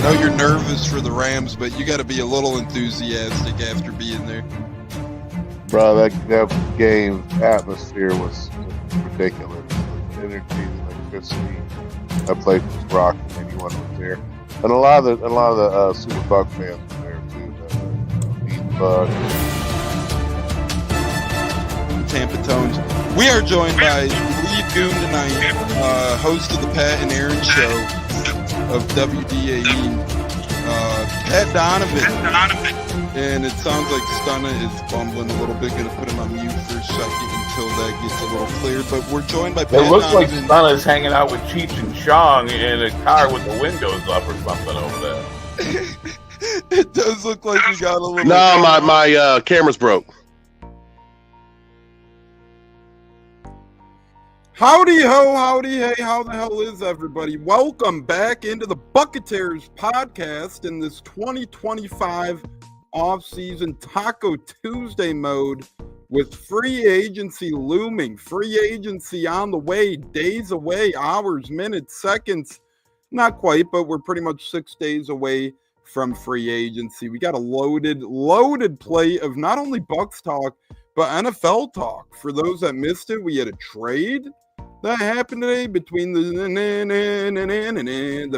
know you're nervous for the Rams, but you got to be a little enthusiastic after being there. Bro, that game atmosphere was ridiculous. The energy, the electricity. That place was rocking. Anyone was there, and a lot of the Super Buck fans were there too. The Bucs. Tampa Tones. We are joined by lead goon tonight, host of the Pat and Aaron Show of WDAE, Pat Donovan. And it sounds like Stunna is bumbling a little bit. Going to put him on mute for a second until that gets a little clear. But we're joined by Pat Donovan. It looks like Stunna's hanging out with Cheech and Chong in a car with the windows up or something over there. It does look like we got a little... No, my camera's broke. Howdy ho, howdy hey, how the hell is everybody? Welcome back into the Buccateers Podcast in this 2025 Offseason Taco Tuesday mode with free agency looming, free agency on the way, days away, hours, minutes, seconds, not quite, but we're pretty much 6 days away from free agency. We got a loaded plate of not only Bucs talk, but NFL talk. For those that missed it, we had a trade that happened today between the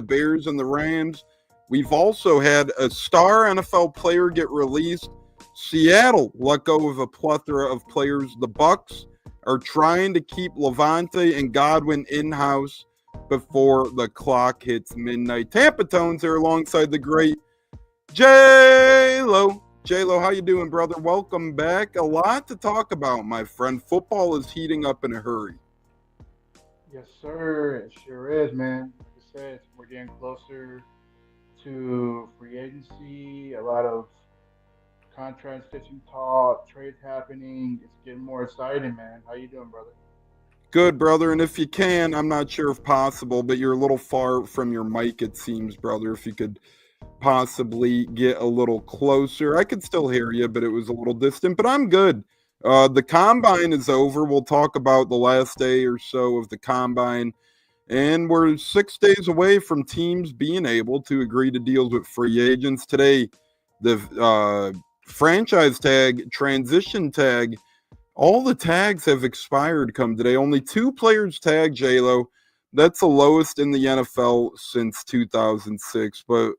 Bears and the Rams. We've also had a star NFL player get released. Seattle let go of a plethora of players. The Bucs are trying to keep Levante and Godwin in-house before the clock hits midnight. Tampa Tones there alongside the great J-Lo. J-Lo, how you doing, brother? Welcome back. A lot to talk about, my friend. Football is heating up in a hurry. Yes, sir. It sure is, man. Like I said, we're getting closer to free agency. A lot of contract stitching talk, trades happening. It's getting more exciting, man. How you doing, brother? Good, brother. And if you can, I'm not sure if possible, but you're a little far from your mic, it seems, brother. If you could possibly get a little closer. I could still hear you, but it was a little distant, but I'm good. The combine is over. We'll talk about the last day or so of the combine. And we're 6 days away from teams being able to agree to deals with free agents. Today, the franchise tag, transition tag, all the tags have expired come today. Only 2 players tagged, J-Lo. That's the lowest in the NFL since 2006. But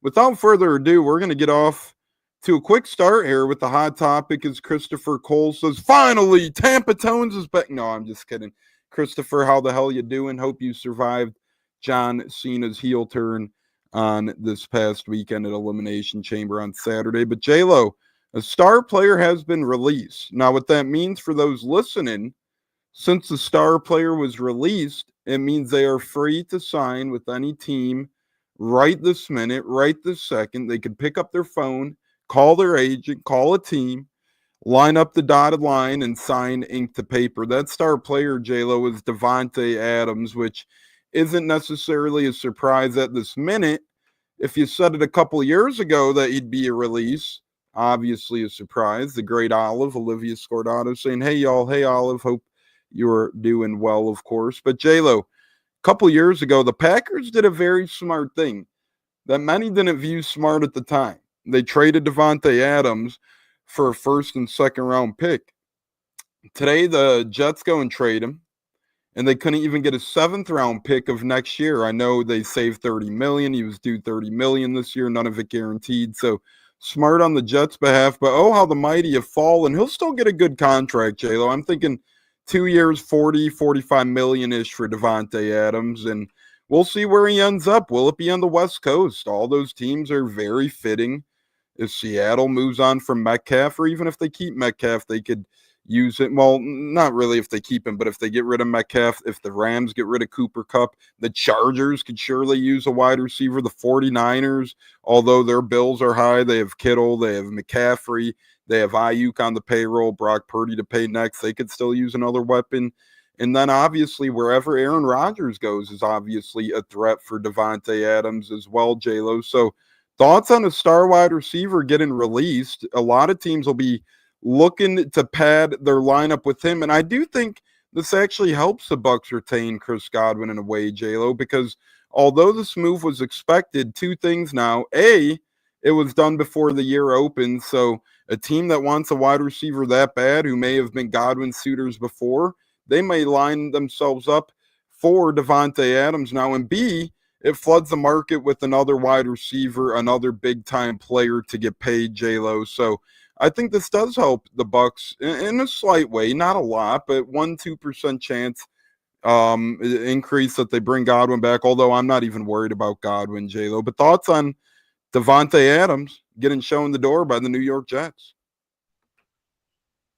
without further ado, we're going to get off to a quick start here with the hot topic. As Christopher Cole says, finally, Tampa Tones is back. No, I'm just kidding. Christopher, how the hell you doing? Hope you survived John Cena's heel turn on this past weekend at Elimination Chamber on Saturday. But J-Lo, a star player has been released. Now, what that means for those listening, since the star player was released, it means they are free to sign with any team right this minute, right this second. They could pick up their phone, call their agent, call a team, line up the dotted line, and sign ink to paper. That star player, J-Lo, is Davante Adams, which isn't necessarily a surprise at this minute. If you said it a couple years ago that he'd be a release, obviously a surprise. The great Olive, Olivia Scordato, saying, hey, y'all, hey, Olive, hope you're doing well, of course. But J-Lo, a couple years ago, the Packers did a very smart thing that many didn't view smart at the time. They traded Davante Adams for a first and second round pick. Today, the Jets go and trade him, and they couldn't even get a 7th round pick of next year. I know they saved $30 million. He was due $30 million this year, none of it guaranteed. So smart on the Jets' behalf, but oh, how the mighty have fallen. He'll still get a good contract, J-Lo. I'm thinking 2 years, 40, 45 million-ish for Davante Adams, and we'll see where he ends up. Will it be on the West Coast? All those teams are very fitting. If Seattle moves on from Metcalf, or even if they keep Metcalf, they could use it. Well, not really if they keep him, but if they get rid of Metcalf, if the Rams get rid of Cooper Kupp, the Chargers could surely use a wide receiver. The 49ers, although their bills are high, they have Kittle, they have McCaffrey, they have Ayuk on the payroll, Brock Purdy to pay next. They could still use another weapon. And then obviously wherever Aaron Rodgers goes is obviously a threat for Davante Adams as well, J-Lo. So thoughts on a star wide receiver getting released? A lot of teams will be looking to pad their lineup with him. And I do think this actually helps the Bucs retain Chris Godwin in a way, J-Lo, because although this move was expected, two things now. A, it was done before the year opened, so a team that wants a wide receiver that bad, who may have been Godwin suitors before, they may line themselves up for Davante Adams now. And B, it floods the market with another wide receiver, another big-time player to get paid, J-Lo. So I think this does help the Bucs in a slight way, not a lot, but 1-2% chance increase that they bring Godwin back, although I'm not even worried about Godwin, J-Lo. But thoughts on Davante Adams getting shown the door by the New York Jets?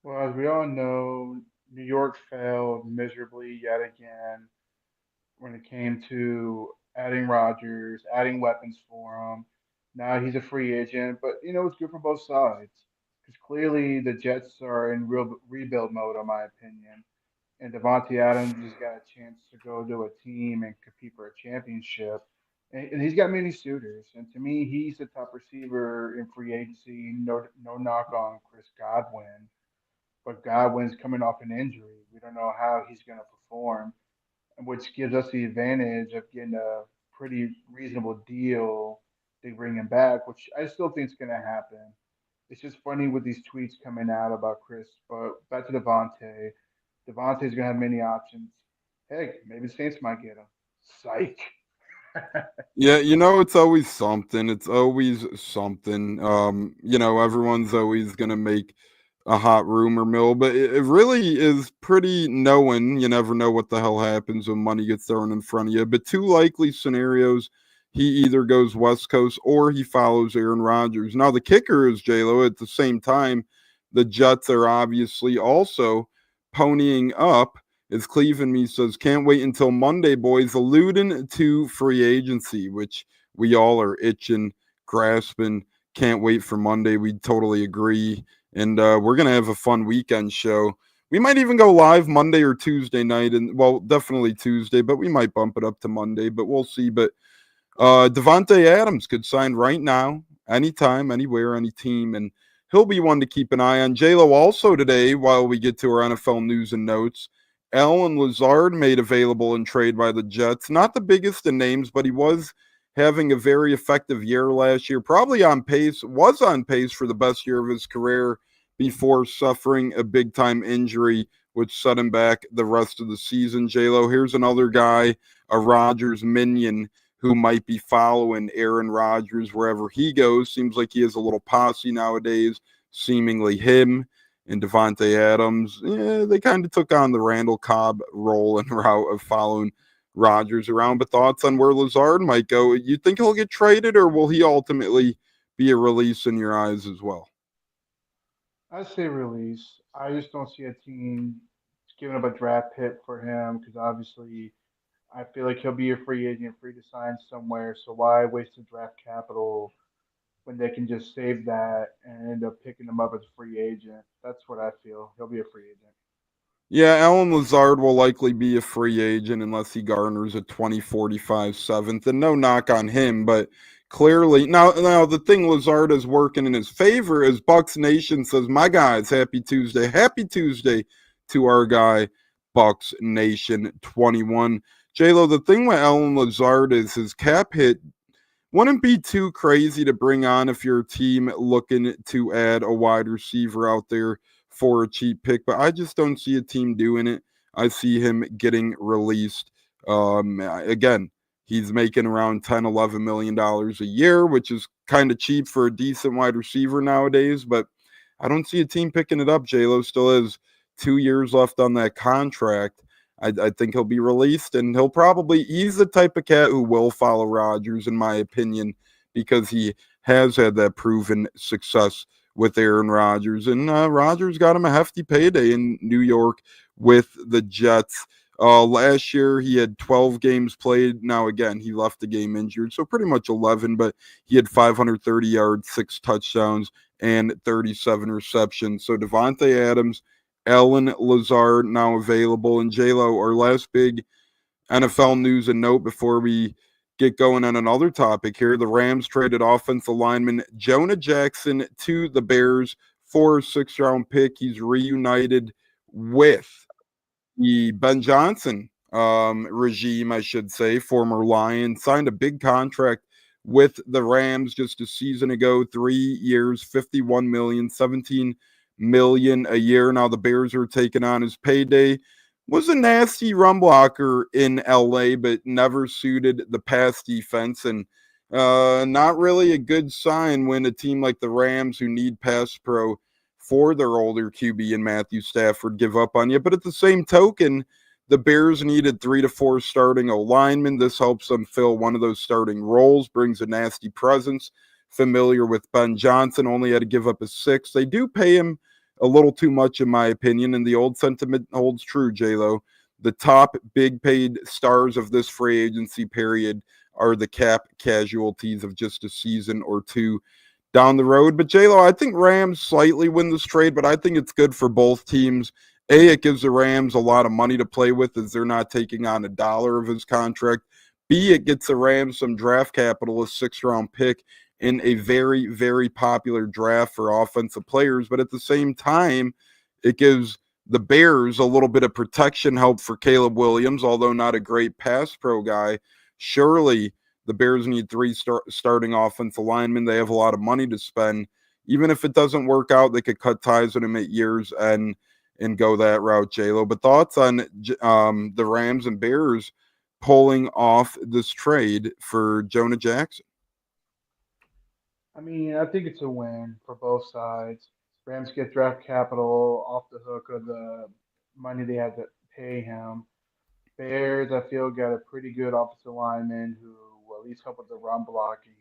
Well, as we all know, New York failed miserably yet again when it came to adding Rodgers, adding weapons for him. Now he's a free agent, but it's good for both sides because clearly the Jets are in real rebuild mode, in my opinion. And Devontae Adams has got a chance to go to a team and compete for a championship. And he's got many suitors. And to me, he's the top receiver in free agency. No knock on Chris Godwin, but Godwin's coming off an injury. We don't know how he's going to perform, which gives us the advantage of getting a pretty reasonable deal to bring him back, which I still think is going to happen. It's just funny with these tweets coming out about Chris, but back to Devontae. Devontae's gonna have many options. Heck, maybe the Saints might get him. Psych. Yeah, it's always something. It's always something. Everyone's always gonna make a hot rumor mill, but it really is pretty knowing. You never know what the hell happens when money gets thrown in front of you. But two likely scenarios: he either goes West Coast or he follows Aaron Rodgers. Now the kicker is J-Lo. At the same time, the Jets are obviously also ponying up. As Cleveland me says, can't wait until Monday, boys, alluding to free agency, which we all are itching, grasping. Can't wait for Monday. We totally agree. And we're going to have a fun weekend show. We might even go live Monday or Tuesday night. And well, definitely Tuesday, but we might bump it up to Monday, but we'll see. But Davante Adams could sign right now, anytime, anywhere, any team. And he'll be one to keep an eye on. J-Lo also today, while we get to our NFL news and notes, Allen Lazard made available in trade by the Jets. Not the biggest in names, but he was having a very effective year last year. Probably was on pace for the best year of his career before suffering a big-time injury, which set him back the rest of the season. J-Lo, here's another guy, a Rodgers minion, who might be following Aaron Rodgers wherever he goes. Seems like he has a little posse nowadays, seemingly him and Davante Adams. They kind of took on the Randall Cobb role and route of following Rodgers around. But thoughts on where Lazard might go? You think he'll get traded, or will he ultimately be a release in your eyes as well? I say release. I just don't see a team giving up a draft pick for him because obviously I feel like he'll be a free agent, free to sign somewhere. So why waste the draft capital when they can just save that and end up picking him up as a free agent? That's what I feel. He'll be a free agent. Yeah, Allen Lazard will likely be a free agent unless he garners a 2045 seventh. And no knock on him, but clearly now the thing Lazard is working in his favor is Bucs Nation says, my guys, happy Tuesday. Happy Tuesday to our guy, Bucs Nation 21. J-Lo, the thing with Allen Lazard is his cap hit wouldn't be too crazy to bring on if you're a team looking to add a wide receiver out there for a cheap pick, but I just don't see a team doing it. I see him getting released. Again, he's making around $10-11 million a year, which is kind of cheap for a decent wide receiver nowadays, but I don't see a team picking it up. J-Lo still has 2 years left on that contract. I think he'll be released, and he's the type of cat who will follow Rodgers, in my opinion, because he has had that proven success with Aaron Rodgers. And Rodgers got him a hefty payday in New York with the Jets. Last year, he had 12 games played. Now, again, he left the game injured, so pretty much 11, but he had 530 yards, 6 touchdowns, and 37 receptions. So Davante Adams, Allen Lazard now available. And J-Lo, our last big NFL news and note before we get going on another topic here. The Rams traded offensive lineman Jonah Jackson to the Bears for a 6th-round pick. He's reunited with the Ben Johnson regime, I should say, former Lion, signed a big contract with the Rams just a season ago, 3 years, 51 million, 17 million a year. Now the Bears are taking on his payday. Was a nasty run blocker in LA, but never suited the pass defense, and not really a good sign when a team like the Rams, who need pass pro for their older QB and Matthew Stafford, give up on you. But at the same token, the Bears needed 3 to 4 starting O-linemen. This helps them fill one of those starting roles, brings a nasty presence. Familiar with Ben Johnson, only had to give up a 6. They do pay him a little too much, in my opinion, and the old sentiment holds true, J-Lo. The top big paid stars of this free agency period are the cap casualties of just a season or two down the road. But J-Lo, I think Rams slightly win this trade, but I think it's good for both teams. A, it gives the Rams a lot of money to play with as they're not taking on $1 of his contract. B, it gets the Rams some draft capital, a 6th-round pick in a very, very popular draft for offensive players. But at the same time, it gives the Bears a little bit of protection help for Caleb Williams, although not a great pass pro guy. Surely the Bears need 3 starting offensive linemen. They have a lot of money to spend. Even if it doesn't work out, they could cut ties with him at year's end and go that route, J-Lo. But thoughts on the Rams and Bears pulling off this trade for Jonah Jackson? I mean, I think it's a win for both sides. Rams get draft capital off the hook of the money they had to pay him. Bears, I feel, got a pretty good offensive lineman who will at least help with the run blocking.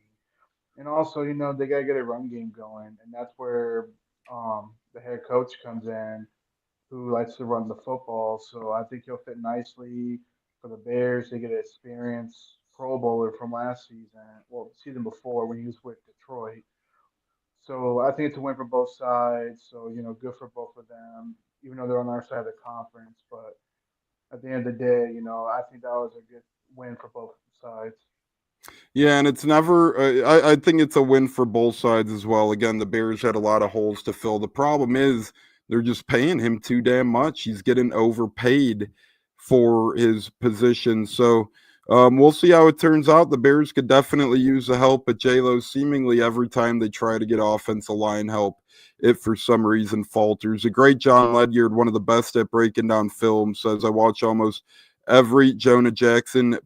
And also, they got to get a run game going. And that's where the head coach comes in, who likes to run the football. So I think he'll fit nicely for the Bears. They get an experienced Pro Bowler from last season, well, the season before when he was with Detroit. So I think it's a win for both sides. So, good for both of them, even though they're on our side of the conference. But at the end of the day, I think that was a good win for both sides. Yeah, and it's never, I think it's a win for both sides as well. Again, the Bears had a lot of holes to fill. The problem is they're just paying him too damn much. He's getting overpaid for his position. So we'll see how it turns out. The Bears could definitely use the help, but J-Lo, seemingly every time they try to get offensive line help, it for some reason falters. A great John Ledyard, one of the best at breaking down film, says, I watch almost every Jonah Jackson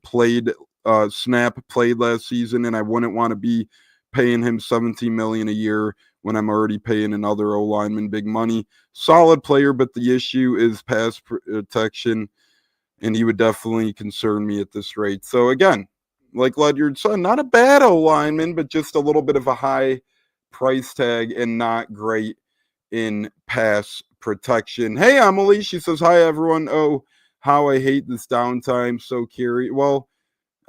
snap played last season, and I wouldn't want to be paying him $17 million a year when I'm already paying another O-lineman big money. Solid player, but the issue is pass protection, and he would definitely concern me at this rate. So again, like Ledyard said, not a bad O-lineman, but just a little bit of a high price tag and not great in pass protection. Hey, Emily, she says, hi, everyone. Oh, how I hate this downtime. So curious. Well,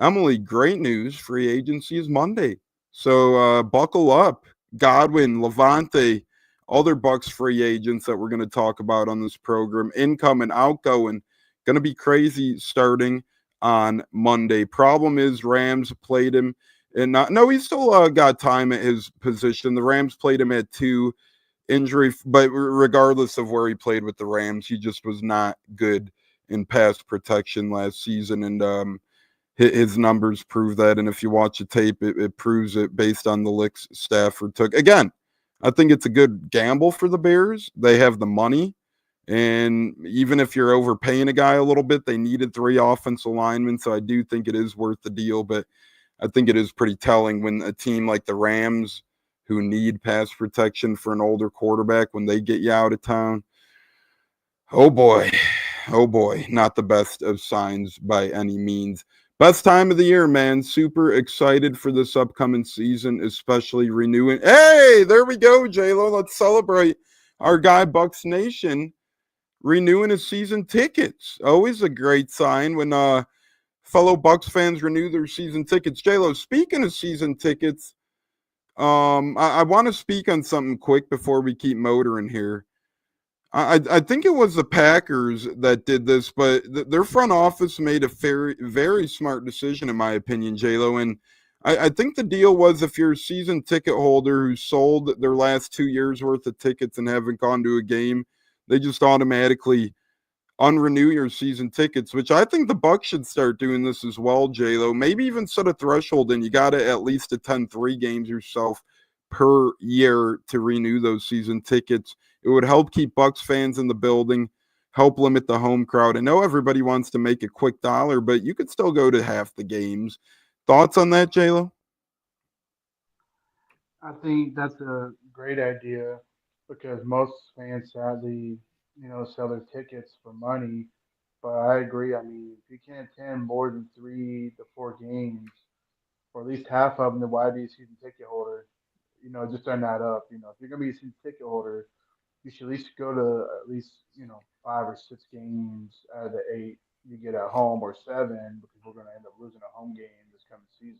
Emily, great news. Free agency is Monday. So buckle up. Godwin, Levante, other Bucs free agents that we're going to talk about on this program, incoming, outgoing, going to be crazy starting on Monday. Problem is Rams played him. No, he still got time at his position. The Rams played him at 2 injury, but regardless of where he played with the Rams, he just was not good in pass protection last season. And his numbers prove that. And if you watch the tape, it proves it based on the licks Stafford took. Again, I think it's a good gamble for the Bears. They have the money. And even if you're overpaying a guy a little bit, they needed 3 offensive linemen. So I do think it is worth the deal. But I think it is pretty telling when a team like the Rams, who need pass protection for an older quarterback, when they get you out of town, oh boy, not the best of signs by any means. Best time of the year, man. Super excited for this upcoming season, especially renewing. Hey, there we go, J-Lo. Let's celebrate our guy, Bucs Nation, renewing his season tickets. Always a great sign when fellow Bucs fans renew their season tickets. J-Lo, speaking of season tickets, I want to speak on something quick before we keep motoring here. I think it was the Packers that did this, but their front office made a very, very smart decision, in my opinion, J-Lo. And I think the deal was if you're a season ticket holder who sold their last 2 years worth of tickets and haven't gone to a game, they just automatically unrenew your season tickets, which I think the Bucs should start doing this as well, J-Lo. Maybe even set a threshold and you got to at least attend 3 games yourself per year to renew those season tickets. It would help keep Bucs fans in the building, help limit the home crowd. I know everybody wants to make a quick dollar, but you could still go to half the games. Thoughts on that, J-Lo? I think that's a great idea because most fans sadly, sell their tickets for money. But I agree. I mean, if you can't attend more than 3 to 4 games, or at least half of them, then why be a season ticket holder? Just turn that up. If you're gonna be a season ticket holder, you should at least go to at least 5 or 6 games out of the 8 you get at home, or 7, because we're gonna end up losing a home game this coming season.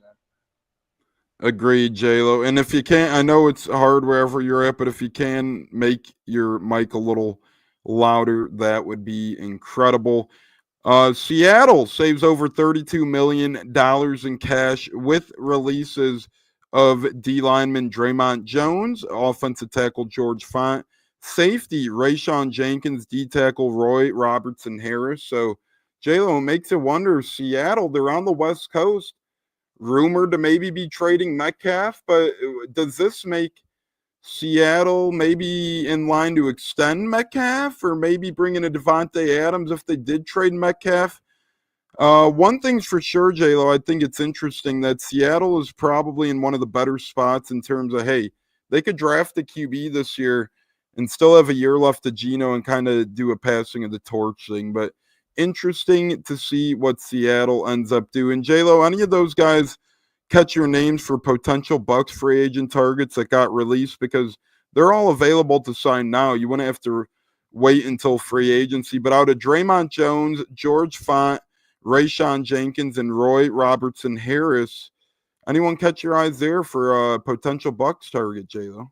Agreed, J-Lo. And if you can't, I know it's hard wherever you're at, but if you can make your mic a little louder, that would be incredible. Seattle saves over $32 million in cash with releases of D lineman Draymond Jones, offensive tackle George Fant, safety Rayshon Jenkins, D tackle Roy Robertson Harris. So, J-Lo, makes it wonder. Seattle, they're on the West Coast, rumored to maybe be trading Metcalf, but does this make Seattle maybe in line to extend Metcalf, or maybe bring in a Devontae Adams if they did trade Metcalf? One thing's for sure, J-Lo, I think it's interesting that Seattle is probably in one of the better spots in terms of, hey, they could draft a QB this year and still have a year left to Geno and kind of do a passing of the torch thing. But interesting to see what Seattle ends up doing. J-Lo, any of those guys catch your names for potential Bucs free agent targets that got released? Because they're all available to sign now. You wouldn't have to wait until free agency. But out of Draymond Jones, George Fant, Rayshon Jenkins, and Roy Robertson Harris, anyone catch your eyes there for a potential Bucs target, J-Lo?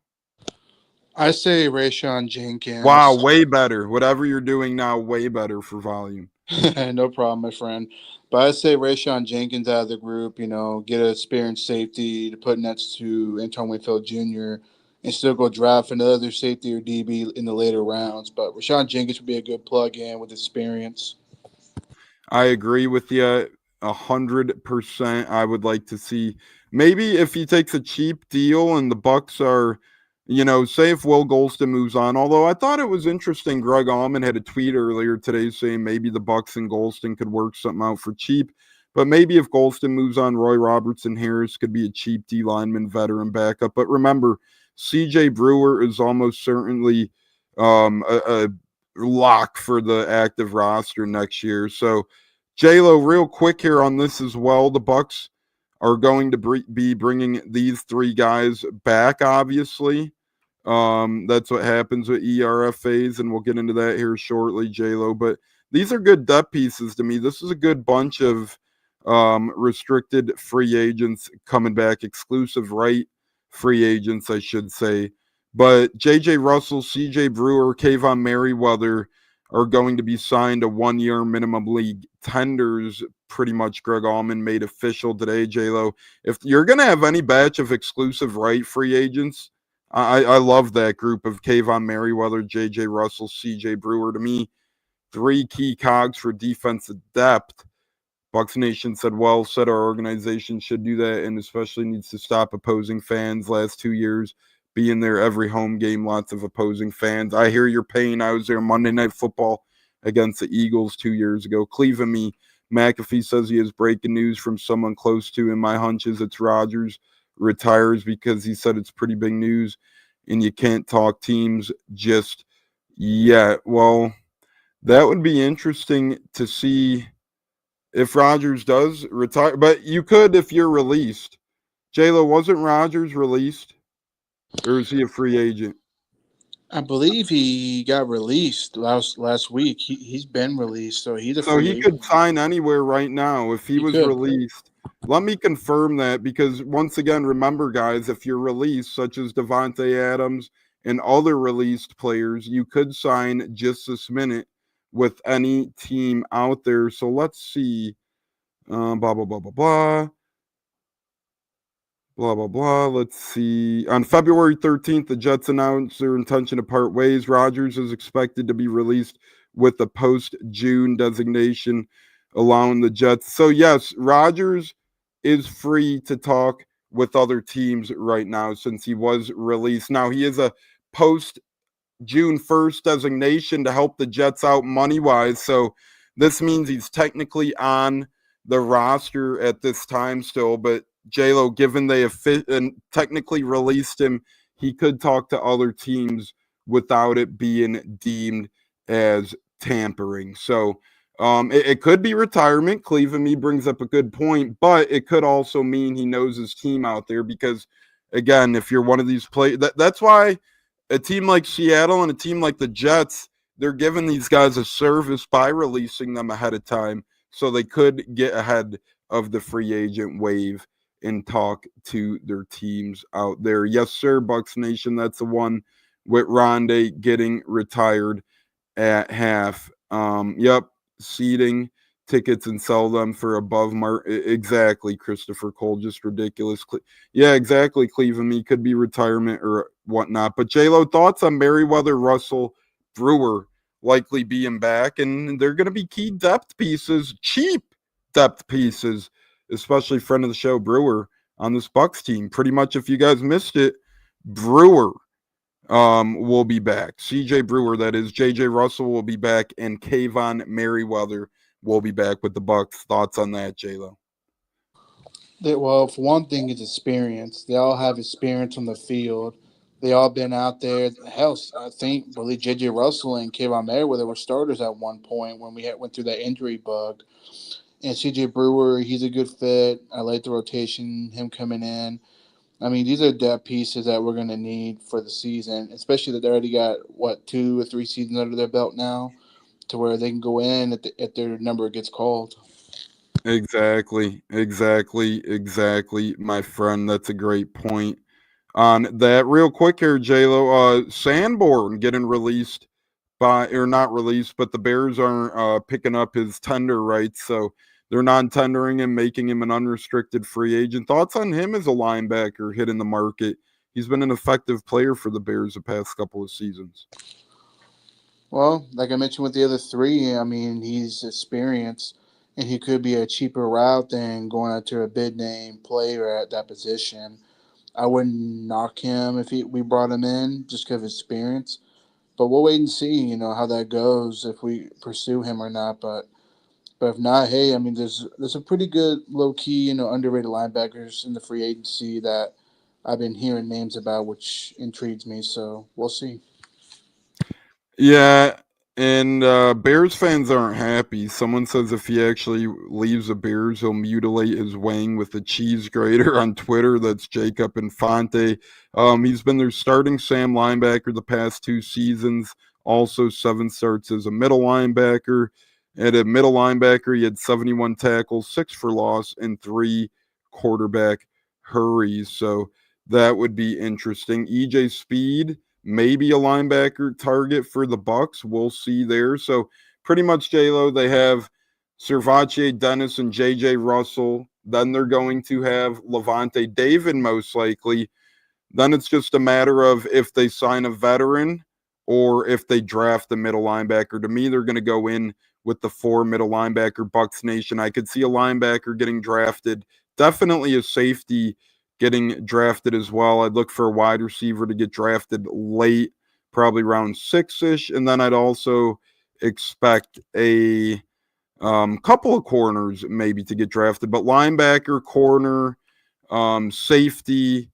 I say Rayshon Wow, Jenkins. way better. Whatever you're doing now, way better for volume. No problem, my friend. But I say Rayshon Jenkins out of the group, get a experienced safety to put next to Antoine Winfield Jr. and still go draft another safety or DB in the later rounds. But Rayshon Jenkins would be a good plug-in with experience. I agree with you 100%. I would like to see maybe if he takes a cheap deal and the Bucs are, say if Will Golston moves on. Although I thought it was interesting, Greg Allman had a tweet earlier today saying maybe the Bucs and Golston could work something out for cheap. But maybe if Golston moves on, Roy Robertson Harris could be a cheap D lineman veteran backup. But remember, CJ Brewer is almost certainly a lock for the active roster next year. So, J-Lo, real quick here on this as well. The Bucs are going to be bringing these 3 guys back, obviously. That's what happens with ERFAs, and we'll get into that here shortly, J-Lo. But these are good depth pieces to me. This is a good bunch of restricted free agents coming back, exclusive right free agents, I should say. But J.J. Russell, C.J. Brewer, Kayvon Merriweather are going to be signed to 1-year minimum league tenders. Pretty much Greg Allman made official today, J-Lo. If you're going to have any batch of exclusive right free agents, I love that group of Kayvon Merriweather, J.J. Russell, C.J. Brewer. To me, 3 key cogs for defensive depth. Bucs Nation said, well said, our organization should do that and especially needs to stop opposing fans. Last 2 years, being there every home game, lots of opposing fans. I hear your pain. I was there Monday Night Football against the Eagles 2 years ago. Cleveland me. McAfee says he has breaking news from someone close to him. My hunch is it's Rodgers retires because he said it's pretty big news and you can't talk teams just yet. Well, that would be interesting to see if Rodgers does retire. But you could if you're released. J-Lo, wasn't Rodgers released? Or is he a free agent? I believe he got released last week. He's been released, so he's a So free he agent. could sign anywhere right now if he was could. released. Let me confirm that because once again, remember guys, if you're released, such as Devontae Adams and other released players, you could sign just this minute with any team out there. So let's see. Blah, blah, blah, blah, blah. Blah, blah, blah. Let's see. On February 13th, the Jets announced their intention to part ways. Rodgers is expected to be released with the post-June designation, allowing the Jets. So, yes, Rodgers is free to talk with other teams right now since he was released. Now, he is a post-June 1st designation to help the Jets out money-wise, so this means he's technically on the roster at this time still, but J-Lo, given they have technically released him, he could talk to other teams without it being deemed as tampering. So it could be retirement. Cleveland me brings up a good point, but it could also mean he knows his team out there because, again, if you're one of these players, that's why a team like Seattle and a team like the Jets, they're giving these guys a service by releasing them ahead of time so they could get ahead of the free agent wave and talk to their teams out there. Yes, sir, Bucs Nation. That's the one with Rondé getting retired at half. Yep, seating tickets and sell them for above market. Exactly, Christopher Cole. Just ridiculous. Yeah, exactly, Cleveland. He could be retirement or whatnot. But J-Lo, thoughts on Merriweather, Russell, Brewer likely being back, and they're going to be key depth pieces, cheap depth pieces, especially friend of the show Brewer on this Bucs team. Pretty much, if you guys missed it, Brewer will be back. CJ Brewer, that is. JJ Russell will be back, and Kayvon Merriweather will be back with the Bucs. Thoughts on that, J-Lo? Well, for one thing, it's experience. They all have experience on the field. They all been out there. Hell, I believe J.J. Russell and Kayvon Merriweather were starters at one point when we went through that injury bug. And C.J. Brewer, he's a good fit. I like the rotation, him coming in. I mean, these are depth pieces that we're going to need for the season, especially that they already got, 2 or 3 seasons under their belt now to where they can go in if their number gets called. Exactly, my friend. That's a great point on that. Real quick here, J-Lo, Sanborn getting released or not released, but the Bears aren't picking up his tender rights, so they're non-tendering him, making him an unrestricted free agent. Thoughts on him as a linebacker hitting the market? He's been an effective player for the Bears the past couple of seasons. Well, like I mentioned with the other 3, I mean, he's experienced, and he could be a cheaper route than going out to a big-name player at that position. I wouldn't knock him if we brought him in just because of experience. But we'll wait and see, how that goes if we pursue him or not. But if not, hey, I mean, there's a pretty good low key, underrated linebackers in the free agency that I've been hearing names about, which intrigues me. So we'll see. Yeah, and Bears fans aren't happy. Someone says if he actually leaves the Bears, he'll mutilate his wing with a cheese grater on Twitter. That's Jacob Infante. He's been their starting Sam linebacker the past 2 seasons. Also 7 starts as a middle linebacker. At a middle linebacker, he had 71 tackles, 6 for loss, and 3 quarterback hurries. So that would be interesting. EJ Speed, maybe a linebacker target for the Bucs. We'll see there. So pretty much, J-Lo, they have Servace, Dennis, and J.J. Russell. Then they're going to have Levante David most likely. Then it's just a matter of if they sign a veteran or if they draft a middle linebacker. To me, they're going to go in with the 4 middle linebacker Bucs Nation. I could see a linebacker getting drafted. Definitely a safety getting drafted as well. I'd look for a wide receiver to get drafted late, probably round 6-ish. And then I'd also expect a couple of corners maybe to get drafted. But linebacker, corner, safety,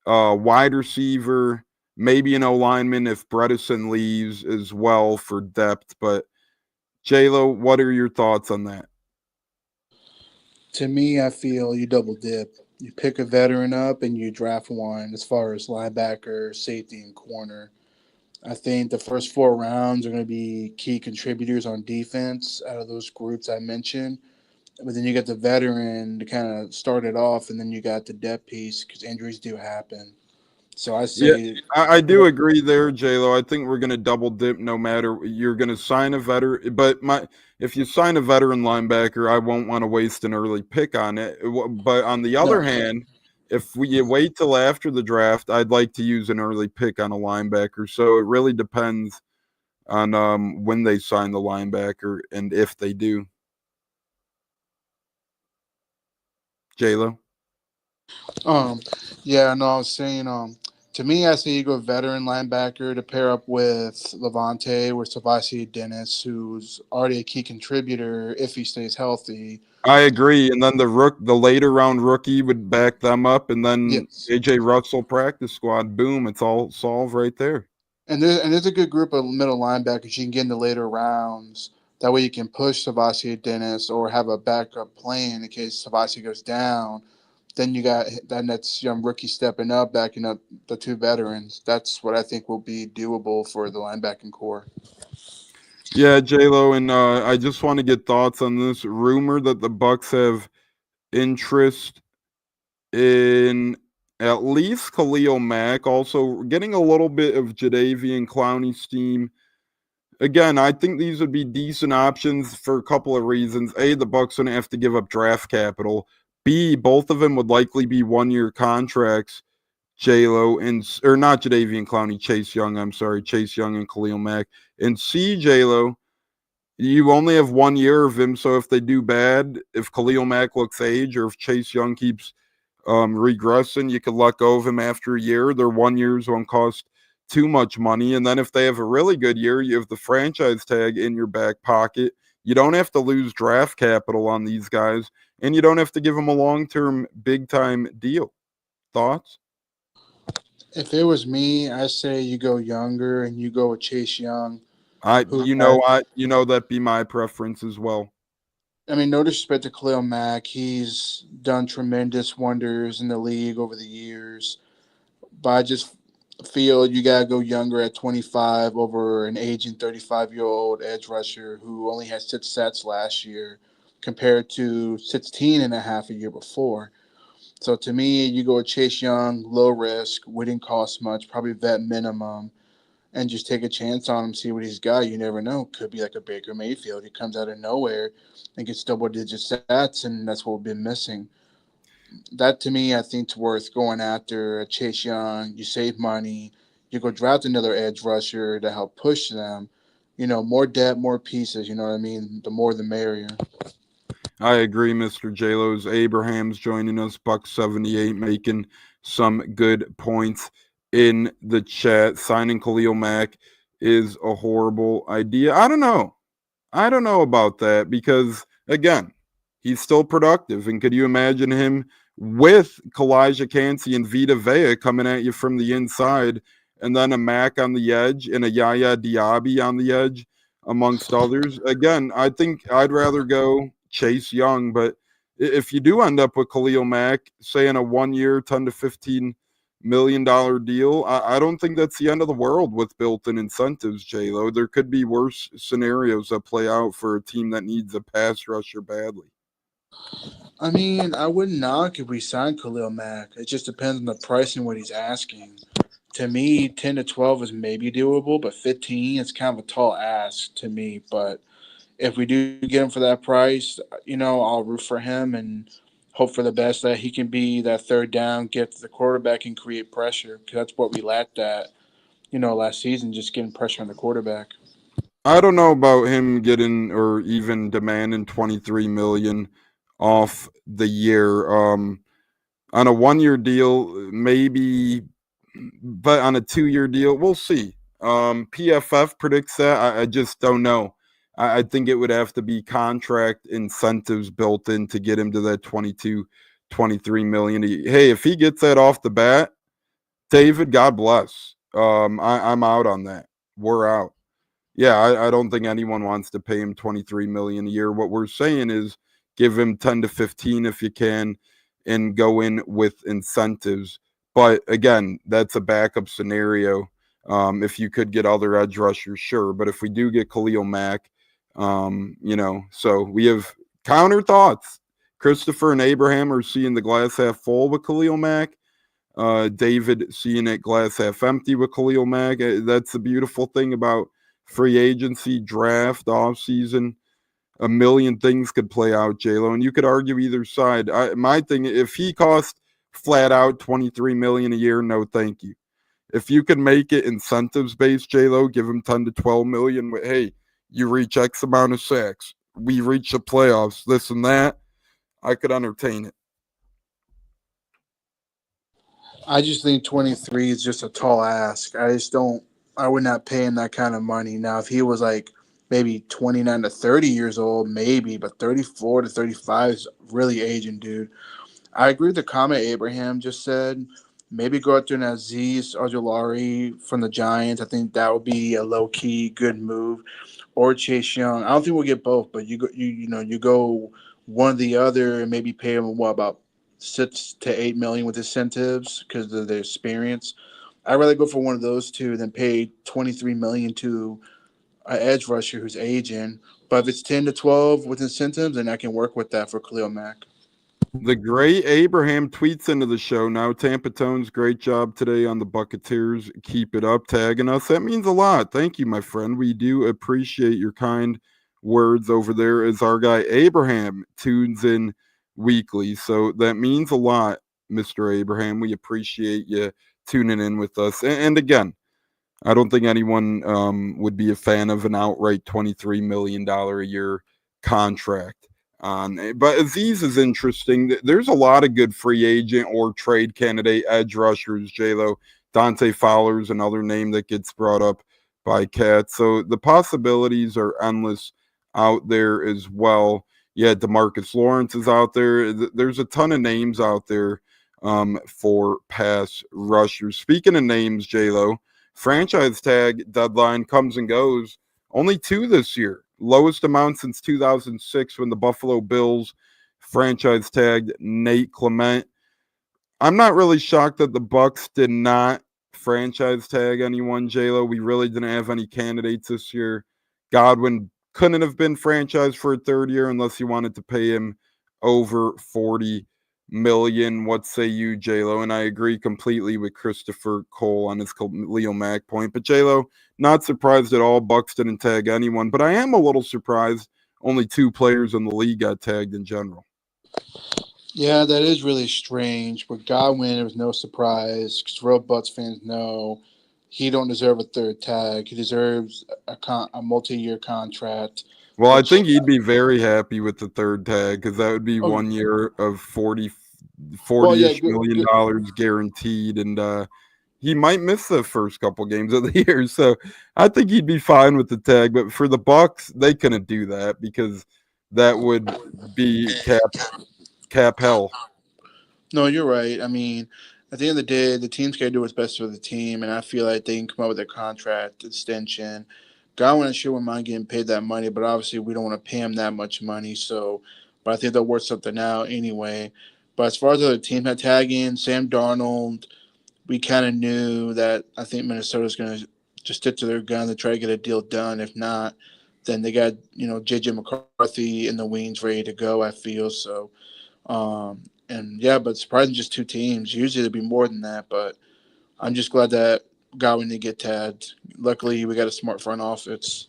wide receiver, maybe an O-lineman if Bredesen leaves as well for depth. But J-Lo, what are your thoughts on that? To me, I feel you double dip. You pick a veteran up and you draft one as far as linebacker, safety, and corner. I think the first 4 rounds are going to be key contributors on defense out of those groups I mentioned. But then you got the veteran to kind of start it off, and then you got the depth piece because injuries do happen. So I say, yeah, I do agree there, J-Lo. I think we're going to double dip no matter. You're going to sign a veteran, but if you sign a veteran linebacker, I won't want to waste an early pick on it. But on the other hand, if we wait till after the draft, I'd like to use an early pick on a linebacker. So it really depends on when they sign the linebacker and if they do. J-Lo? Yeah, no, I was saying, to me, I say you go veteran linebacker to pair up with Levante or Savasi Dennis, who's already a key contributor if he stays healthy. I agree. And then the later round rookie would back them up, and then Yes. AJ Russell practice squad. Boom, it's all solved right there. And there's a good group of middle linebackers you can get in the later rounds. That way you can push Savasi Dennis or have a backup plan in case Savasi goes down. Then you got that next young rookie stepping up, backing up the two veterans. That's what I think will be doable for the linebacking core. Yeah, J-Lo, and I just want to get thoughts on this rumor that the Bucs have interest in at least Khalil Mack, also getting a little bit of Jadeveon Clowney's team. Again, I think these would be decent options for a couple of reasons. A, the Bucs wouldn't have to give up draft capital. B, both of them would likely be 1-year contracts. J-Lo and or not Jadeveon Clowney, Chase Young. I'm sorry, Chase Young and Khalil Mack. And C, J-Lo, you only have 1 year of him, so if they do bad, if Khalil Mack looks age, or if Chase Young keeps regressing, you could let go of him after a year. Their 1 years won't cost too much money. And then if they have a really good year, you have the franchise tag in your back pocket. You don't have to lose draft capital on these guys, and you don't have to give them a long-term, big-time deal. Thoughts? If it was me, I say you go younger and you go with Chase Young, who That'd be my preference as well. I mean, no disrespect to Khalil Mack, he's done tremendous wonders in the league over the years. But I just feel you gotta go younger at 25 over an aging 35-year-old edge rusher who only had 6 sacks last year compared to 16 and a half a year before. So to me, you go with Chase Young, low risk, wouldn't cost much, probably vet minimum, and just take a chance on him, see what he's got. You never know. Could be like a Baker Mayfield. He comes out of nowhere and gets double-digit stats, and that's what we've been missing. That, to me, I think, is worth going after Chase Young. You save money. You go draft another edge rusher to help push them. More depth, more pieces. You know what I mean? The more, the merrier. I agree, Mr. J-Lo's. Abraham's joining us, Buck78, making some good points in the chat. Signing Khalil Mack is a horrible idea. I don't know. About that because, again, he's still productive. And could you imagine him with Kalijah Cansey and Vita Vea coming at you from the inside, and then a Mack on the edge and a Yaya Diaby on the edge, amongst others? Again, I think I'd rather go Chase Young, but if you do end up with Khalil Mack, say in a 1 year, $10 to $15 million deal, I don't think that's the end of the world with built-in incentives, J-Lo. There could be worse scenarios that play out for a team that needs a pass rusher badly. I mean, I wouldn't knock if we signed Khalil Mack. It just depends on the price and what he's asking. To me, 10 to 12 is maybe doable, but 15 is kind of a tall ask to me. But if we do get him for that price, I'll root for him and hope for the best that he can be that third down, get to the quarterback and create pressure, because that's what we lacked at, last season, just getting pressure on the quarterback. I don't know about him getting or even demanding 23 million off the year. On a 1 year deal, maybe, but on a 2 year deal, we'll see. PFF predicts that. I just don't know. I think it would have to be contract incentives built in to get him to that 22, 23 million. Hey, if he gets that off the bat, David, God bless. I'm out on that. We're out. Yeah, I don't think anyone wants to pay him 23 million a year. What we're saying is give him 10 to 15 if you can and go in with incentives. But again, that's a backup scenario. If you could get other edge rushers, sure. But if we do get Khalil Mack, so we have counter thoughts. Christopher and Abraham are seeing the glass half full with Khalil Mack. David seeing it glass half empty with Khalil Mack. That's the beautiful thing about free agency, draft, offseason. A million things could play out, J-Lo, and you could argue either side. My thing, if he cost flat out 23 million a year, no thank you. if you can make it incentives based, J-Lo, give him 10 to 12 million with, hey, you reach X amount of sacks, we reach the playoffs, this and that, I could entertain it. I just think 23 is just a tall ask. I would not pay him that kind of money. Now, if he was like maybe 29 to 30 years old, maybe, but 34 to 35 is really aging, dude. I agree with the comment Abraham just said. Maybe go out there and Aziz Ojolari from the Giants. I think that would be a low key good move. Or Chase Young. I don't think we'll get both, but you go one or the other and maybe pay them about 6 to 8 million with incentives because of their experience. I'd rather go for one of those two than pay 23 million to an edge rusher who's aging. But if it's 10 to 12 with incentives, then I can work with that for Khalil Mack. The great Abraham tweets into the show now. Tampa Tones, great job today on the Buccateers. Keep it up, tagging us. That means a lot. Thank you, my friend. We do appreciate your kind words over there as our guy Abraham tunes in weekly. So that means a lot, Mr. Abraham. We appreciate you tuning in with us. And again, I don't think anyone would be a fan of an outright $23 million a year contract. But Aziz is interesting. There's a lot of good free agent or trade candidate edge rushers. J-Lo, Dante Fowler's another name that gets brought up by Kat. So the possibilities are endless out there as well. Yeah, DeMarcus Lawrence is out there. There's a ton of names out there for pass rushers. Speaking of names, J-Lo, franchise tag deadline comes and goes. Only 2 this year. Lowest amount since 2006 when the Buffalo Bills franchise tagged Nate Clement. I'm not really shocked that the Bucs did not franchise tag anyone, J-Lo. We really didn't have any candidates this year. Godwin couldn't have been franchised for a third year unless you wanted to pay him over 40 million. What say you, J-Lo? And I agree completely with Christopher Cole on his Khalil Mack point. But J-Lo, not surprised at all. Bucs didn't tag anyone, but I am a little surprised only 2 players in the league got tagged in general. Yeah, that is really strange. With Godwin, it was no surprise because real Bucs fans know he don't deserve a third tag. He deserves a multi-year contract. Well, I Which, think he'd be very happy with the third tag because that would be 1 year of 40-ish million dollars guaranteed, and he might miss the first couple games of the year. So I think he'd be fine with the tag. But for the Bucs, they couldn't do that because that would be cap hell. No, you're right. I mean, at the end of the day, the team's got to do what's best for the team, and I feel like they can come up with a contract extension. Godwin, I sure wouldn't mind getting paid that money, but obviously we don't want to pay him that much money. So, but I think they'll work something out anyway. But as far as the other team had tagging, Sam Darnold, we kind of knew that I think Minnesota's going to just stick to their gun to try to get a deal done. If not, then they got JJ McCarthy in the wings ready to go. I feel so. And yeah, but surprising just 2 teams. Usually there'd be more than that, but I'm just glad that Godwin didn't get tagged. Luckily, we got a smart front office.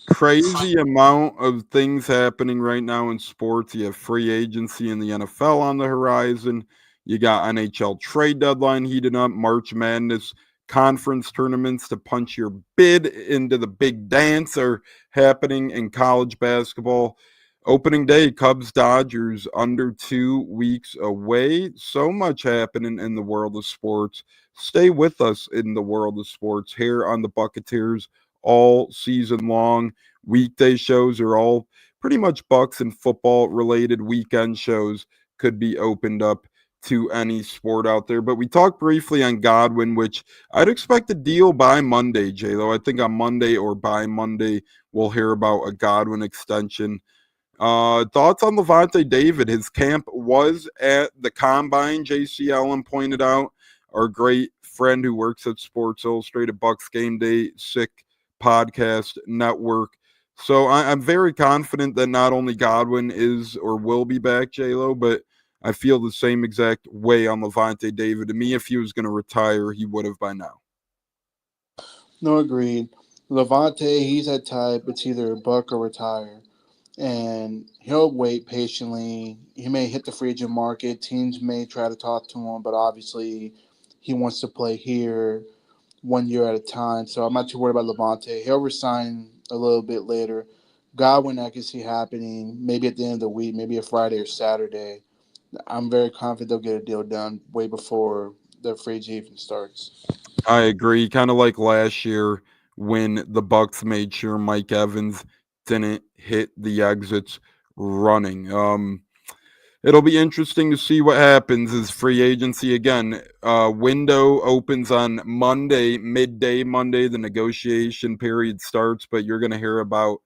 Crazy amount of things happening right now in sports. You have free agency in the NFL on the horizon. You got NHL trade deadline heating up, March Madness conference tournaments to punch your bid into the big dance are happening in college basketball. Opening day, Cubs Dodgers under 2 weeks away. So much happening in the world of sports. Stay with us in the world of sports here on the Buccateers all season long. Weekday shows are all pretty much Bucs and football related. Weekend shows could be opened up to any sport out there. But we talked briefly on Godwin, which I'd expect a deal by Monday, J-Lo. I think on Monday or by Monday, we'll hear about a Godwin extension. Thoughts on Levante David? His camp was at the Combine, J.C. Allen pointed out. Our great friend who works at Sports Illustrated, Bucs Game Day, Sick Podcast Network. So I'm very confident that not only Godwin is or will be back, J-Lo, but I feel the same exact way on Levante David. To me, if he was going to retire, he would have by now. No, agreed. Levante, he's that type. It's either buck or retire. And he'll wait patiently. He may hit the free agent market. Teams may try to talk to him, but obviously he wants to play here. 1 year at a time. So I'm not too worried about Levante. He'll resign a little bit later. Godwin, I can see happening maybe at the end of the week, maybe a Friday or Saturday. I'm very confident they'll get a deal done way before the free agent even starts. I agree. Kind of like last year when the Bucs made sure Mike Evans didn't hit the exits running. It'll be interesting to see what happens as free agency again. Window opens on Monday, midday Monday. The negotiation period starts, but you're going to hear about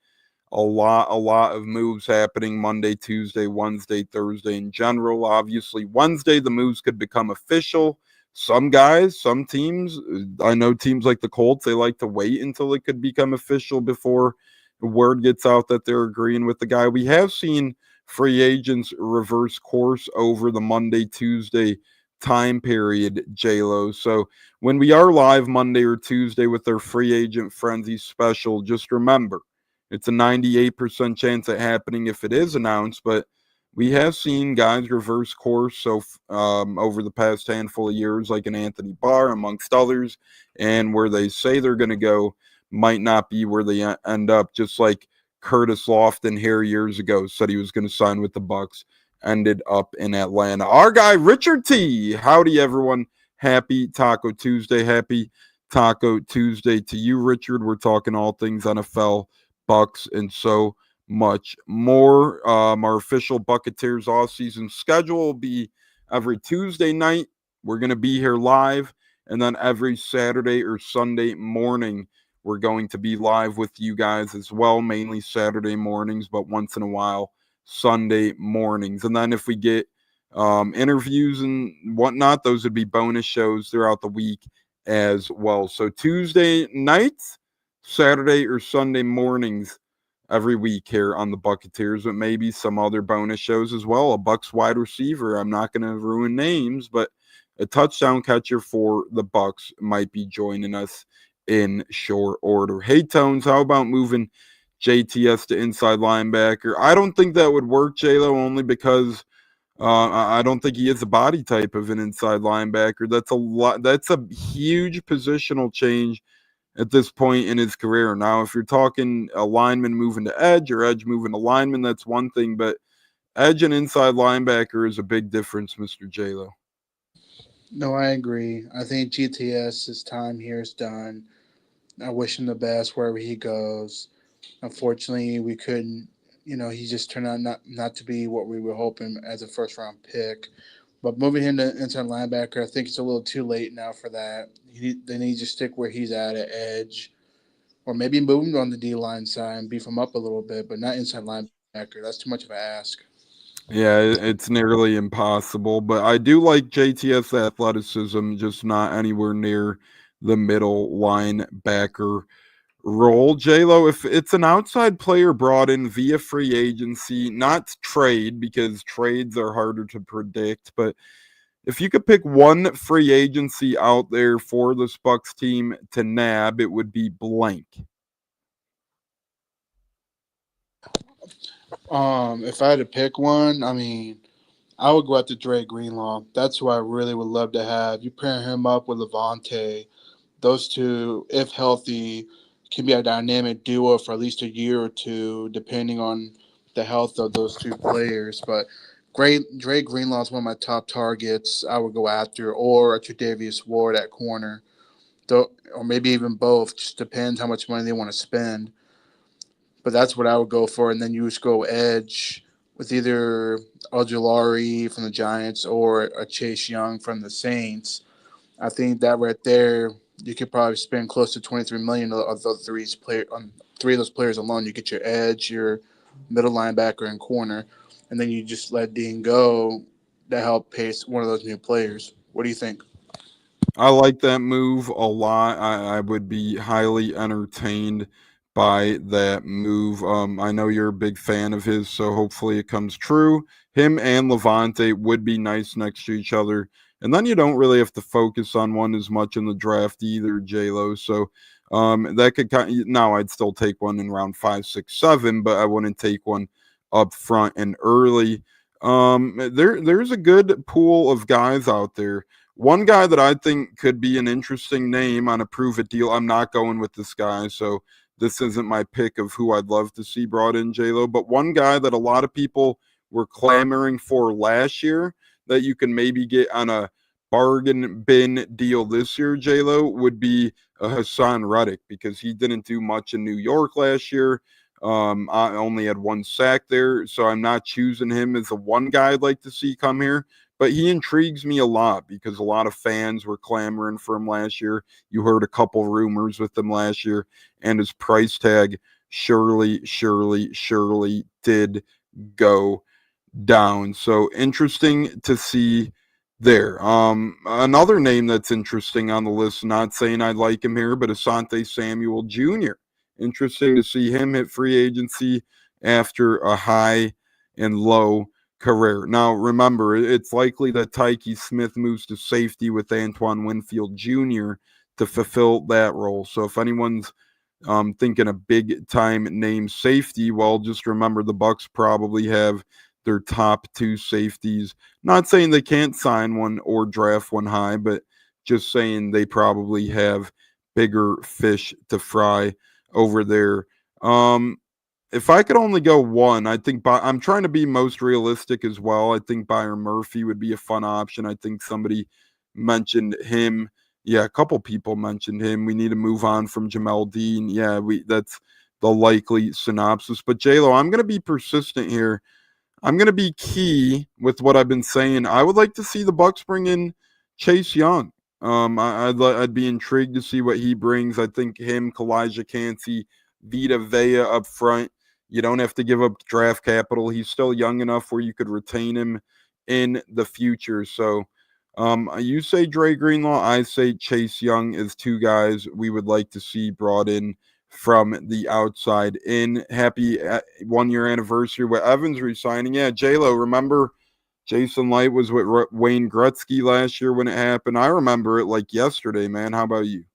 a lot of moves happening Monday, Tuesday, Wednesday, Thursday in general. Obviously, Wednesday the moves could become official. Some guys, some teams, I know teams like the Colts, they like to wait until it could become official before the word gets out that they're agreeing with the guy. We have seen free agents reverse course over the Monday, Tuesday time period, J-Lo. So when we are live Monday or Tuesday with their free agent frenzy special, just remember, it's a 98% chance at happening if it is announced, but we have seen guys reverse course over the past handful of years, like an Anthony Barr, amongst others, and where they say they're going to go might not be where they end up, just like Curtis Lofton here years ago said he was going to sign with the Bucs, ended up in Atlanta. Our guy, Richard T. Howdy, everyone. Happy Taco Tuesday. Happy Taco Tuesday to you, Richard. We're talking all things NFL, Bucs, and so much more. Our official Buccateers offseason schedule will be every Tuesday night. We're going to be here live, and then every Saturday or Sunday morning, we're going to be live with you guys as well, mainly Saturday mornings, but once in a while, Sunday mornings. And then if we get interviews and whatnot, those would be bonus shows throughout the week as well. So Tuesday nights, Saturday or Sunday mornings every week here on the Buccateers, but maybe some other bonus shows as well. A Bucs wide receiver, I'm not going to ruin names, but a touchdown catcher for the Bucs might be joining us in short order. Hey, Tones, how about moving JTS to inside linebacker? I don't think that would work, J-Lo, only because I don't think he is the body type of an inside linebacker. That's a lot. That's a huge positional change at this point in his career. Now, if you're talking a lineman moving to edge or edge moving to lineman, that's one thing, but edge and inside linebacker is a big difference, Mr. J-Lo. No, I agree. I think GTS's time here is done. I wish him the best wherever he goes. Unfortunately, we couldn't. He just turned out not to be what we were hoping as a first round pick. But moving him to inside linebacker, I think it's a little too late now for that. They need to stick where he's at edge, or maybe move him on the D line side and beef him up a little bit, but not inside linebacker. That's too much of an ask. Yeah, it's nearly impossible, but I do like JTS athleticism, just not anywhere near the middle linebacker role. J-Lo, if it's an outside player brought in via free agency, not trade, because trades are harder to predict, but if you could pick one free agency out there for this Bucs team to nab, it would be blank. If I had to pick one, I would go after Dre Greenlaw. That's who I really would love to have. You pair him up with Levante. Those two, if healthy, can be a dynamic duo for at least a year or two, depending on the health of those two players. But Dre Greenlaw is one of my top targets I would go after, or a Tre'Davious Ward at corner, or maybe even both. Just depends how much money they want to spend. But that's what I would go for. And then you just go edge with either Ojulari from the Giants or a Chase Young from the Saints. I think that right there, you could probably spend close to $23 million of those three of those players alone. You get your edge, your middle linebacker, and corner, and then you just let Dean go to help pace one of those new players. What do you think? I like that move a lot. I would be highly entertained by that move. I know you're a big fan of his, so hopefully it comes true. Him and Levante would be nice next to each other. And then you don't really have to focus on one as much in the draft either, J-Lo. So that could now I'd still take one in round 5, 6, 7, but I wouldn't take one up front and early. There's a good pool of guys out there. One guy that I think could be an interesting name on a prove-it deal, I'm not going with this guy, so this isn't my pick of who I'd love to see brought in, J-Lo, but one guy that a lot of people were clamoring for last year that you can maybe get on a bargain bin deal this year, J-Lo, would be Hassan Reddick, because he didn't do much in New York last year. I only had 1 sack there, so I'm not choosing him as the one guy I'd like to see come here. But he intrigues me a lot because a lot of fans were clamoring for him last year. You heard a couple rumors with him last year, and his price tag surely did go down. So interesting to see there. Another name that's interesting on the list, not saying I like him here, but Asante Samuel Jr. Interesting to see him hit free agency after a high and low career. Now, remember, it's likely that Tyke Smith moves to safety with Antoine Winfield Jr. to fulfill that role. So if anyone's thinking a big-time name safety, well, just remember the Bucs probably have their top 2 safeties. Not saying they can't sign one or draft one high, but just saying they probably have bigger fish to fry over there. If I could only go one, I think I'm trying to be most realistic as well. I think Byron Murphy would be a fun option. I think somebody mentioned him. Yeah, a couple people mentioned him. We need to move on from Jamel Dean. Yeah, that's the likely synopsis. But J-Lo, I'm going to be persistent here. I'm going to be key with what I've been saying. I would like to see the Bucs bring in Chase Young. I'd be intrigued to see what he brings. I think him, Kalijah Cansey, Vita Vea up front. You don't have to give up draft capital. He's still young enough where you could retain him in the future. So you say Dre Greenlaw, I say Chase Young is 2 guys we would like to see brought in from the outside in. Happy 1-year anniversary with Evans resigning. Yeah, J-Lo, remember Jason Light was with Wayne Gretzky last year when it happened? I remember it like yesterday, man. How about you?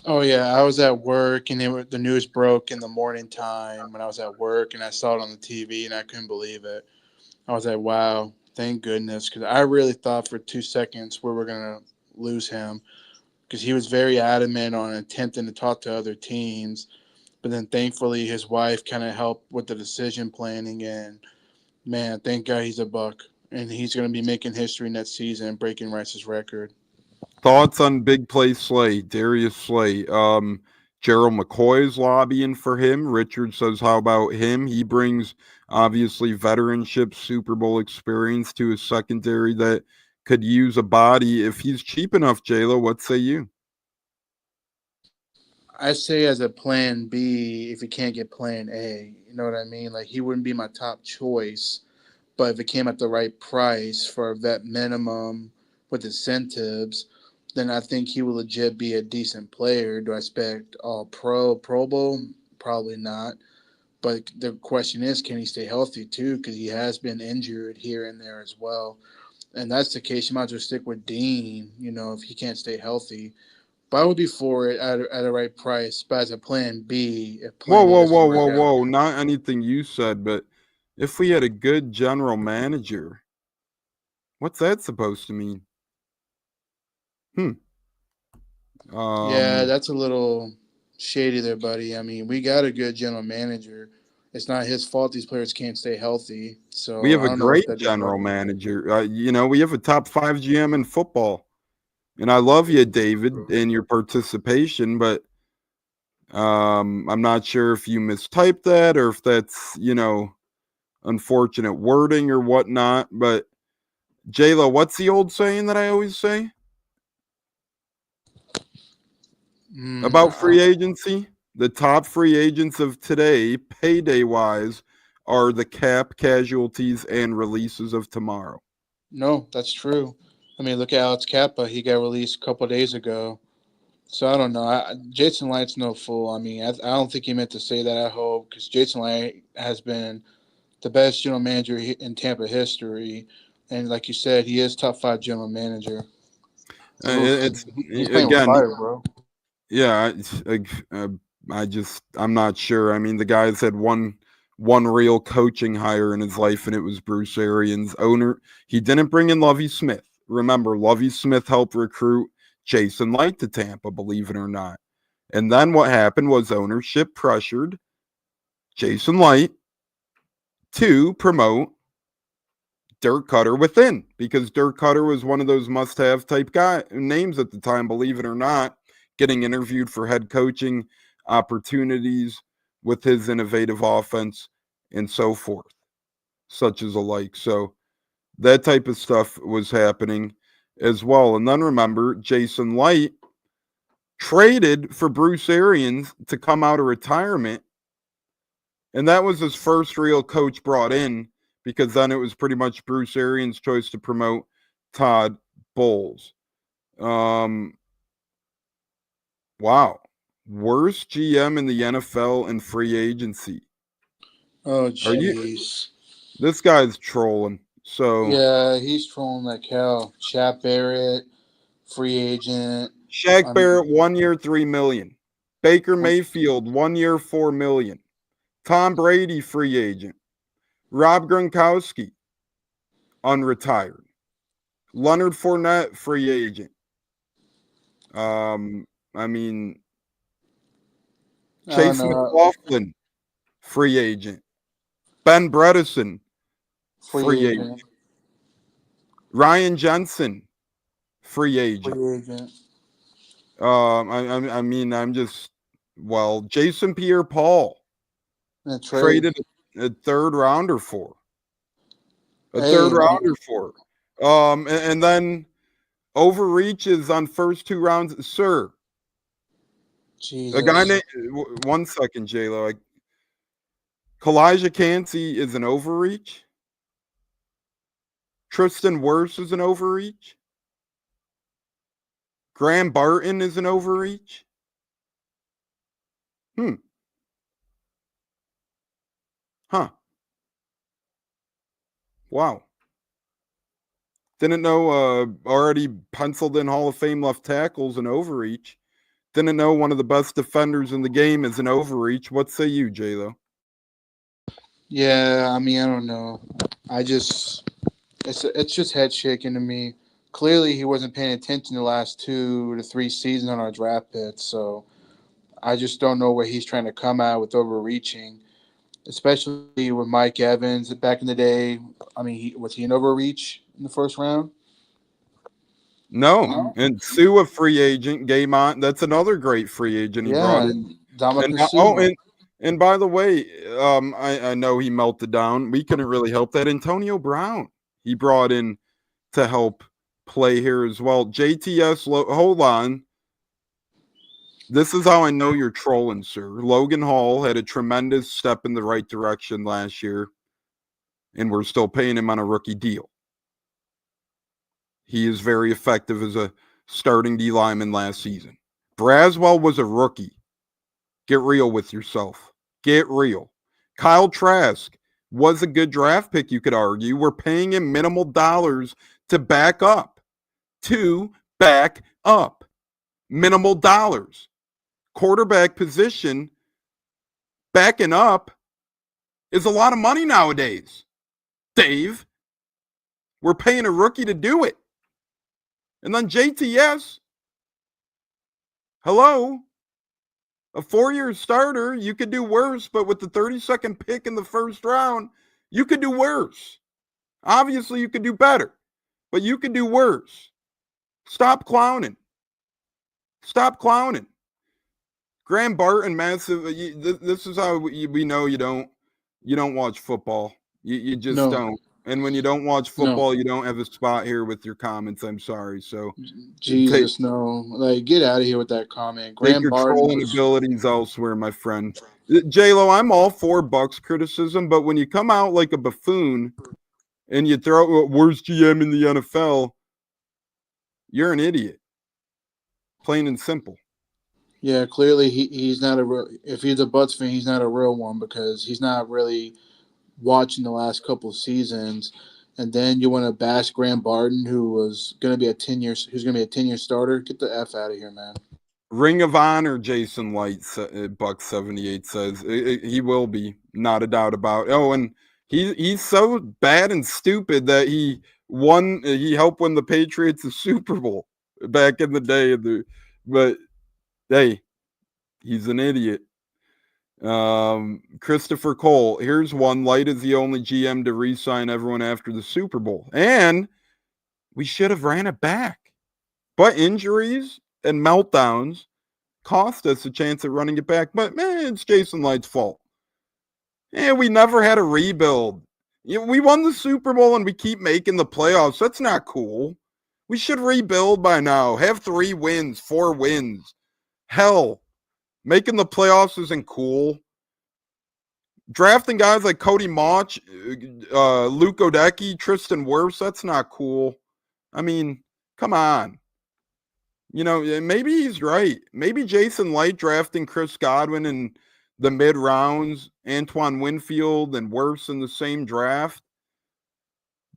Oh yeah, I was at work and the news broke in the morning time when I was at work, and I saw it on the TV and I couldn't believe it. I was like, wow, thank goodness, because I really thought for 2 seconds we were gonna lose him, because he was very adamant on attempting to talk to other teams, but then thankfully his wife kind of helped with the decision planning, and man, thank God he's a Buck, and he's gonna be making history next season and breaking Rice's record. Thoughts on big play Slay, Darius Slay. Gerald McCoy's lobbying for him. Richard says, how about him? He brings, obviously, veteranship, Super Bowl experience to his secondary that could use a body. If he's cheap enough, J-Lo, what say you? I say as a plan B, if he can't get plan A, you know what I mean? Like, he wouldn't be my top choice, but if it came at the right price for a vet minimum with incentives, then I think he will legit be a decent player. Do I expect all Pro Bowl? Probably not. But the question is, can he stay healthy too? Because he has been injured here and there as well. And that's the case. You might as well stick with Dean, if he can't stay healthy. But I would be for it at a right price. But as a plan B, if plan A doesn't work out. Whoa. Not anything you said, but if we had a good general manager, what's that supposed to mean? Yeah, that's a little shady there, buddy. I mean, we got a good general manager. It's not his fault these players can't stay healthy. So we have I a don't know what great that general manager. We have a top 5 GM in football. And I love you, David, and your participation, but I'm not sure if you mistyped that or if that's, unfortunate wording or whatnot. But J-Lo, what's the old saying that I always say about free agency? The top free agents of today, payday-wise, are the cap casualties and releases of tomorrow. No, that's true. I mean, look at Alex Kappa. He got released a couple of days ago. So I don't know. Jason Light's no fool. I mean, I don't think he meant to say that, I hope, because Jason Light has been the best general manager in Tampa history. And like you said, he is top 5 general manager. He's playing with fire, bro. Yeah, I'm not sure. I mean, the guy's had one real coaching hire in his life, and it was Bruce Arians, owner. He didn't bring in Lovie Smith. Remember, Lovie Smith helped recruit Jason Light to Tampa, believe it or not. And then what happened was ownership pressured Jason Light to promote Dirk Cutter within, because Dirk Cutter was one of those must-have type names at the time, believe it or not, getting interviewed for head coaching opportunities with his innovative offense and so forth, such as alike. So that type of stuff was happening as well. And then remember, Jason Light traded for Bruce Arians to come out of retirement. And that was his first real coach brought in, because then it was pretty much Bruce Arians' choice to promote Todd Bowles. Wow. Worst GM in the NFL in free agency. Oh, jeez. This guy's trolling. So yeah, he's trolling like hell. Chap Barrett, free agent. Shaq Barrett, 1 year, $3 million. Baker Mayfield, 1 year, $4 million. Tom Brady, free agent. Rob Gronkowski, unretired. Leonard Fournette, free agent. Chase McLaughlin, free agent. Ben Bredesen, free agent. Ryan Jensen, free agent. Jason Pierre-Paul traded a third rounder for. And then overreaches on first two rounds. Sir, Jesus. A guy named, 1 second, J-Lo. Kalijah Cansey is an overreach. Tristan Wirfs is an overreach. Graham Barton is an overreach. Wow. Didn't know already penciled in Hall of Fame left tackles an overreach. Didn't know one of the best defenders in the game is an overreach. What say you, J-Lo? Yeah, I don't know. It's just head shaking to me. Clearly, he wasn't paying attention the last 2 to 3 seasons on our draft picks, so I just don't know where he's trying to come at with overreaching, especially with Mike Evans back in the day. Was he an overreach in the first round? No. And Sue, a free agent, Gaymont, that's another great free agent he brought in. And by the way, I know he melted down. We couldn't really help that. Antonio Brown, he brought in to help play here as well. JTS, hold on. This is how I know you're trolling, sir. Logan Hall had a tremendous step in the right direction last year, and we're still paying him on a rookie deal. He is very effective as a starting D lineman last season. Braswell was a rookie. Get real with yourself. Get real. Kyle Trask was a good draft pick, you could argue. We're paying him minimal dollars to back up. Minimal dollars. Quarterback position, backing up, is a lot of money nowadays. Dave, we're paying a rookie to do it. And then JTS, hello, a 4-year starter, you could do worse, but with the 32nd pick in the first round, you could do worse. Obviously, you could do better, but you could do worse. Stop clowning. Graham Barton, massive. This is how we know you don't watch football. You just don't. And when you don't watch football, you don't have a spot here with your comments. I'm sorry. So, Jesus, no. Get out of here with that comment. Graham your trolling abilities elsewhere, my friend. J-Lo, I'm all for Bucs criticism, but when you come out like a buffoon and you throw worst GM in the NFL, you're an idiot. Plain and simple. Yeah, clearly he's not a real. If he's a Bucs fan, he's not a real one because he's not really watching the last couple of seasons. And then you want to bash Graham Barton, who was going to be a 10-year starter. Get the F out of here, man. Ring of Honor, Jason Light, Buck78 says he will be, not a doubt about it. Oh, and he's so bad and stupid that he He helped win the Patriots the Super Bowl back in the day. But hey, he's an idiot. Christopher Cole. Here's one. Light is the only GM to re-sign everyone after the Super Bowl, and we should have ran it back. But injuries and meltdowns cost us a chance at running it back. But man, it's Jason Light's fault. And we never had a rebuild. We won the Super Bowl and we keep making the playoffs. That's not cool. We should rebuild by now. Have 3 wins, 4 wins. Hell, making the playoffs isn't cool. Drafting guys like Cody Mauch, Luke Odecki, Tristan Wirfs, that's not cool. I mean, come on. Maybe he's right. Maybe Jason Light drafting Chris Godwin in the mid rounds, Antoine Winfield and Wirfs in the same draft,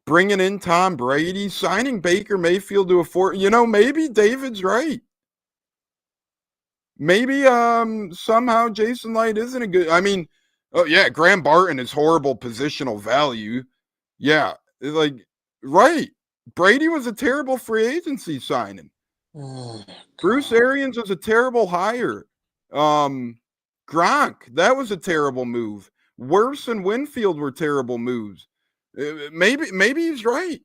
bringing in Tom Brady, signing Baker Mayfield to maybe David's right. Maybe somehow Jason Light isn't a good. I mean, Graham Barton is horrible positional value. Yeah, right. Brady was a terrible free agency signing. Bruce Arians was a terrible hire. Gronk, that was a terrible move. Wirfs and Winfield were terrible moves. Maybe he's right.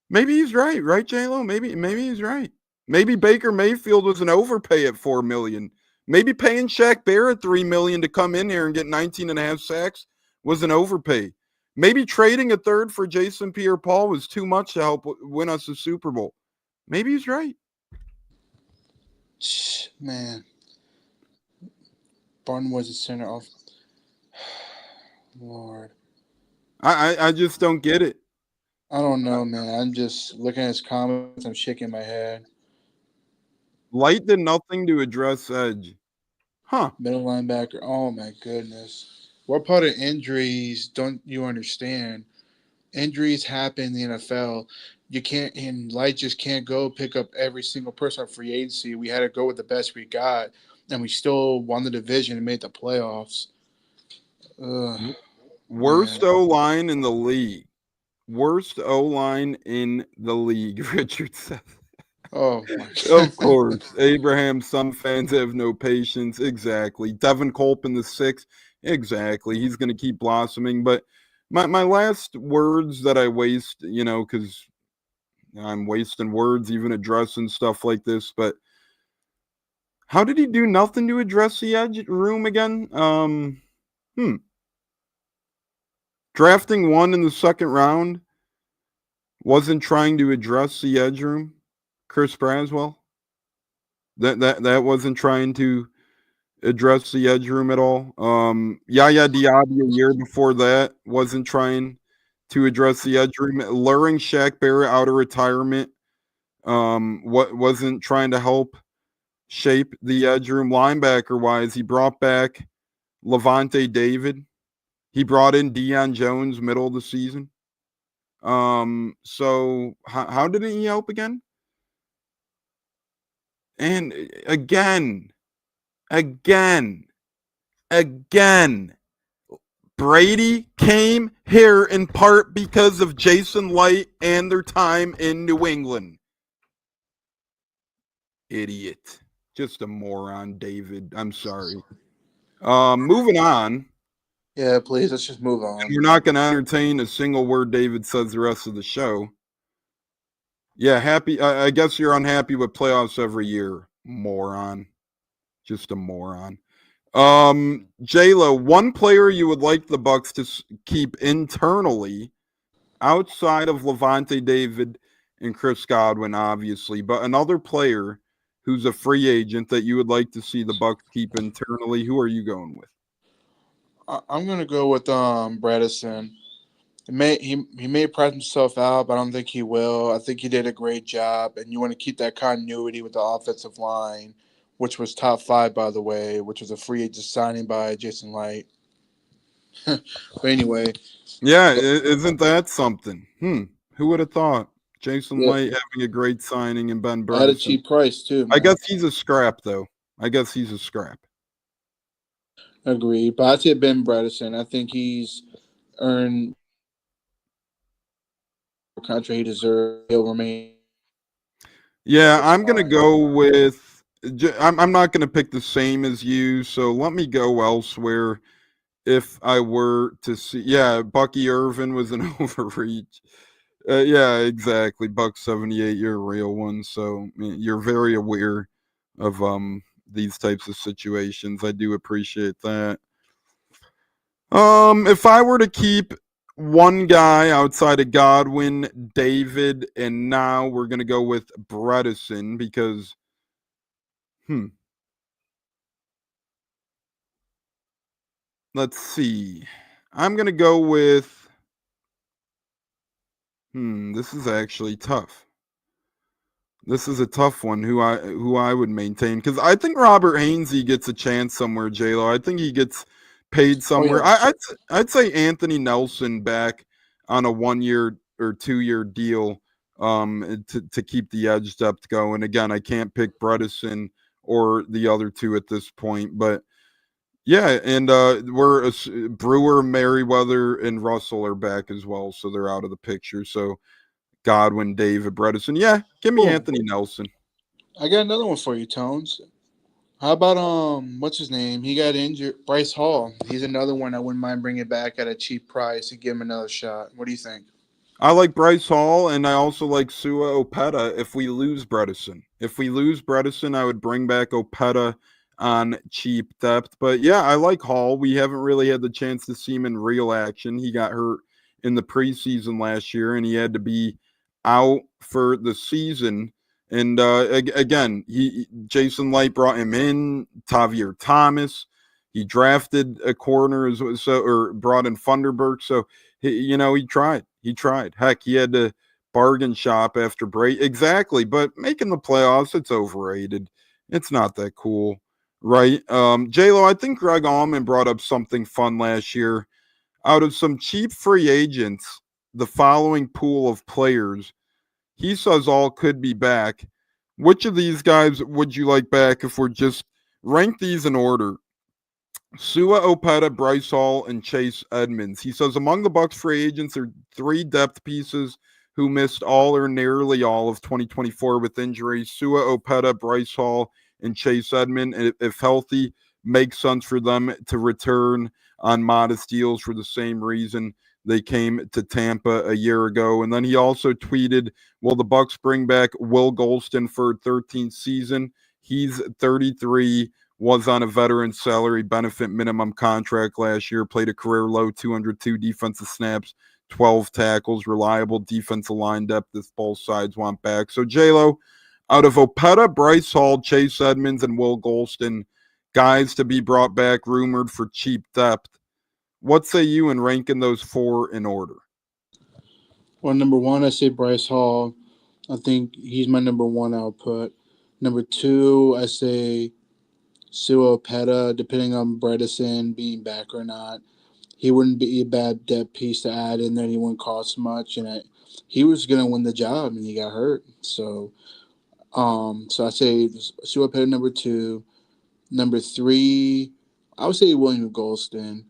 Maybe he's right, J-Lo? Maybe he's right. Maybe Baker Mayfield was an overpay at $4 million. Maybe paying Shaq Barrett $3 million to come in here and get 19.5 sacks was an overpay. Maybe trading a third for Jason Pierre-Paul was too much to help win us the Super Bowl. Maybe he's right. Man. Barton was a center off. Lord. I just don't get it. I don't know, man. I'm just looking at his comments. I'm shaking my head. Light did nothing to address edge. Huh. Middle linebacker. Oh, my goodness. What part of injuries don't you understand? Injuries happen in the NFL. You can't, and Light just can't go pick up every single person on free agency. We had to go with the best we got, and we still won the division and made the playoffs. Worst O-line in the league. Worst O-line in the league, Richard said. Oh, my God. Of course. Abraham, some fans have no patience. Exactly. Devin Culp in the 6th. Exactly. He's going to keep blossoming. But my last words that I waste, because I'm wasting words even addressing stuff like this, but how did he do nothing to address the edge room again? Drafting 1 in the 2nd round wasn't trying to address the edge room. Chris Braswell. That wasn't trying to address the edge room at all. Yaya Diaby a year before that wasn't trying to address the edge room. Luring Shaq Barrett out of retirement wasn't trying to help shape the edge room. Linebacker wise, he brought back Levante David. He brought in Deion Jones middle of the season. So how did he help again? And again, Brady came here in part because of Jason Light and their time in New England. Idiot. Just a moron, David. I'm sorry. Moving on. Yeah, please, let's just move on. You're not going to entertain a single word David says the rest of the show. Yeah, happy. I guess you're unhappy with playoffs every year, moron. Just a moron. J-Lo, one player you would like the Bucs to keep internally, outside of Levante David and Chris Godwin, obviously, but another player who's a free agent that you would like to see the Bucs keep internally. Who are you going with? I'm going to go with Bredesen. He may price himself out, but I don't think he will. I think he did a great job, and you want to keep that continuity with the offensive line, which was top 5, by the way, which was a free agent signing by Jason Light. But anyway. Yeah, isn't that something? Who would have thought? Jason Light having a great signing and Ben Bredesen. At a cheap price, too, man. I guess he's a scrap, though. Agreed. But I'd say Ben Bredesen. I think he's earned contract he deserves. He'll remain. Yeah, I'm gonna go with. I'm not gonna pick the same as you, so let me go elsewhere. If I were to see, yeah, Bucky Irvin was an overreach. Yeah, exactly. Buck 78, you're a real one, so you're very aware of these types of situations. I do appreciate that. If I were to keep one guy outside of Godwin, David, and now we're gonna go with Bredesen because hmm, let's see. I'm gonna go with this is actually tough. This is a tough one. Who I would maintain because I think Robert Hainsey gets a chance somewhere. JLo, I think he gets paid Oh somewhere. yeah. I'd say Anthony Nelson back on a 1 year or 2 year deal to keep the edge depth going. Again, I can't pick Bredesen or the other two at this point, but yeah, and Brewer, Merriweather, and Russell are back as well, so they're out of the picture. So Godwin, David, Bredesen. Yeah, give me Oh, Anthony Nelson. I got another one for you, Tones. How about what's his name? He got injured. Bryce Hall. He's another one I wouldn't mind bringing back at a cheap price to give him another shot. What do you think? I like Bryce Hall, and I also like Sua Opeta if we lose Bredesen. If we lose Bredesen, I would bring back Opeta on cheap depth. But yeah, I like Hall. We haven't really had the chance to see him in real action. He got hurt in the preseason last year, and he had to be out for the season. And again, Jason Light brought him in. Tavier Thomas. He drafted a corner or brought in Funderburk. So he tried. He tried. Heck, he had to bargain shop after break. Exactly, but making the playoffs, it's overrated. It's not that cool, right? J-Lo, I think Greg Allman brought up something fun last year. Out of some cheap free agents, the following pool of players, he says all could be back. Which of these guys would you like back if we're just rank these in order? Sua Opeta, Bryce Hall, and Chase Edmonds. He says among the Bucs free agents are three depth pieces who missed all or nearly all of 2024 with injuries. Sua Opeta, Bryce Hall, and Chase Edmonds, if healthy, makes sense for them to return on modest deals for the same reason they came to Tampa a year ago. And then he also tweeted, will the Bucs bring back Will Golston for 13th season? He's 33, was on a veteran salary benefit minimum contract last year, played a career low 202 defensive snaps, 12 tackles, reliable defensive line depth if both sides want back. So, J-Lo, out of Opeta, Bryce Hall, Chase Edmonds, and Will Golston, guys to be brought back rumored for cheap depth, what say you in ranking those four in order? Well, number one, I say Bryce Hall. I think he's my number one output. Number two, I say Sua Opeta, depending on Bredesen being back or not. He wouldn't be a bad depth piece to add in there. He wouldn't cost much, and he was going to win the job, and he got hurt. So I say Sua Opeta number two. Number three, I would say William Golston.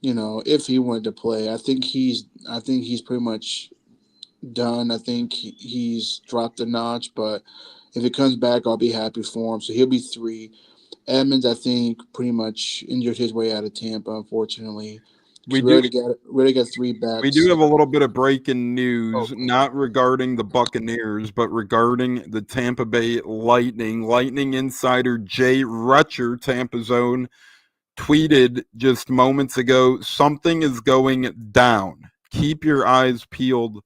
If he wanted to play, I think he's pretty much done. I think he's dropped a notch, but if it comes back, I'll be happy for him. So he'll be three. Edmonds, I think, pretty much injured his way out of Tampa, unfortunately. We So we do already got three we do backs. have a little bit of breaking news, Okay. not regarding the Buccaneers, but regarding the Tampa Bay Lightning. Lightning insider Jay Retcher, Tampa's own, tweeted just moments ago, something is going down. Keep your eyes peeled,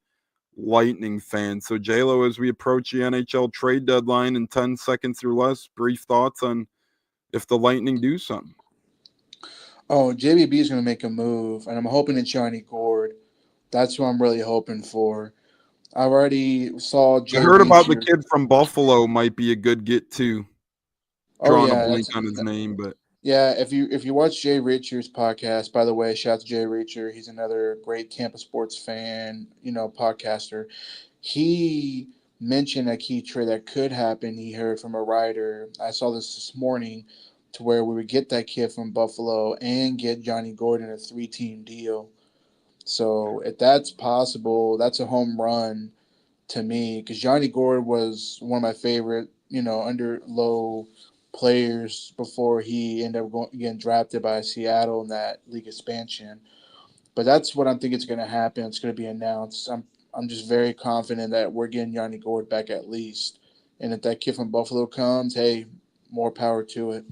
Lightning fans. So, J-Lo, as we approach the NHL trade deadline in 10 seconds or less, brief thoughts on if the Lightning do something. Oh, JBB is going to make a move, and I'm hoping it's Johnny Gord. That's who I'm really hoping for. I already saw I Jay heard about the Reacher. kid from Buffalo might be a good get too. Oh Drawing a yeah, blank on his name, but yeah. If you watch Jay Reacher's podcast, by the way, shout out to Jay Reacher. He's another great Tampa sports fan, podcaster. He mentioned a key trade that could happen. He heard from a writer. I saw this morning, to where we would get that kid from Buffalo and get Johnny Gordon a 3-team deal. So if that's possible, that's a home run to me because Johnny Gord was one of my favorite, under low players before he ended up getting drafted by Seattle in that league expansion. But that's what I'm thinking is going to happen. It's going to be announced. I'm just very confident that we're getting Johnny Gord back at least. And if that kid from Buffalo comes, hey, more power to it.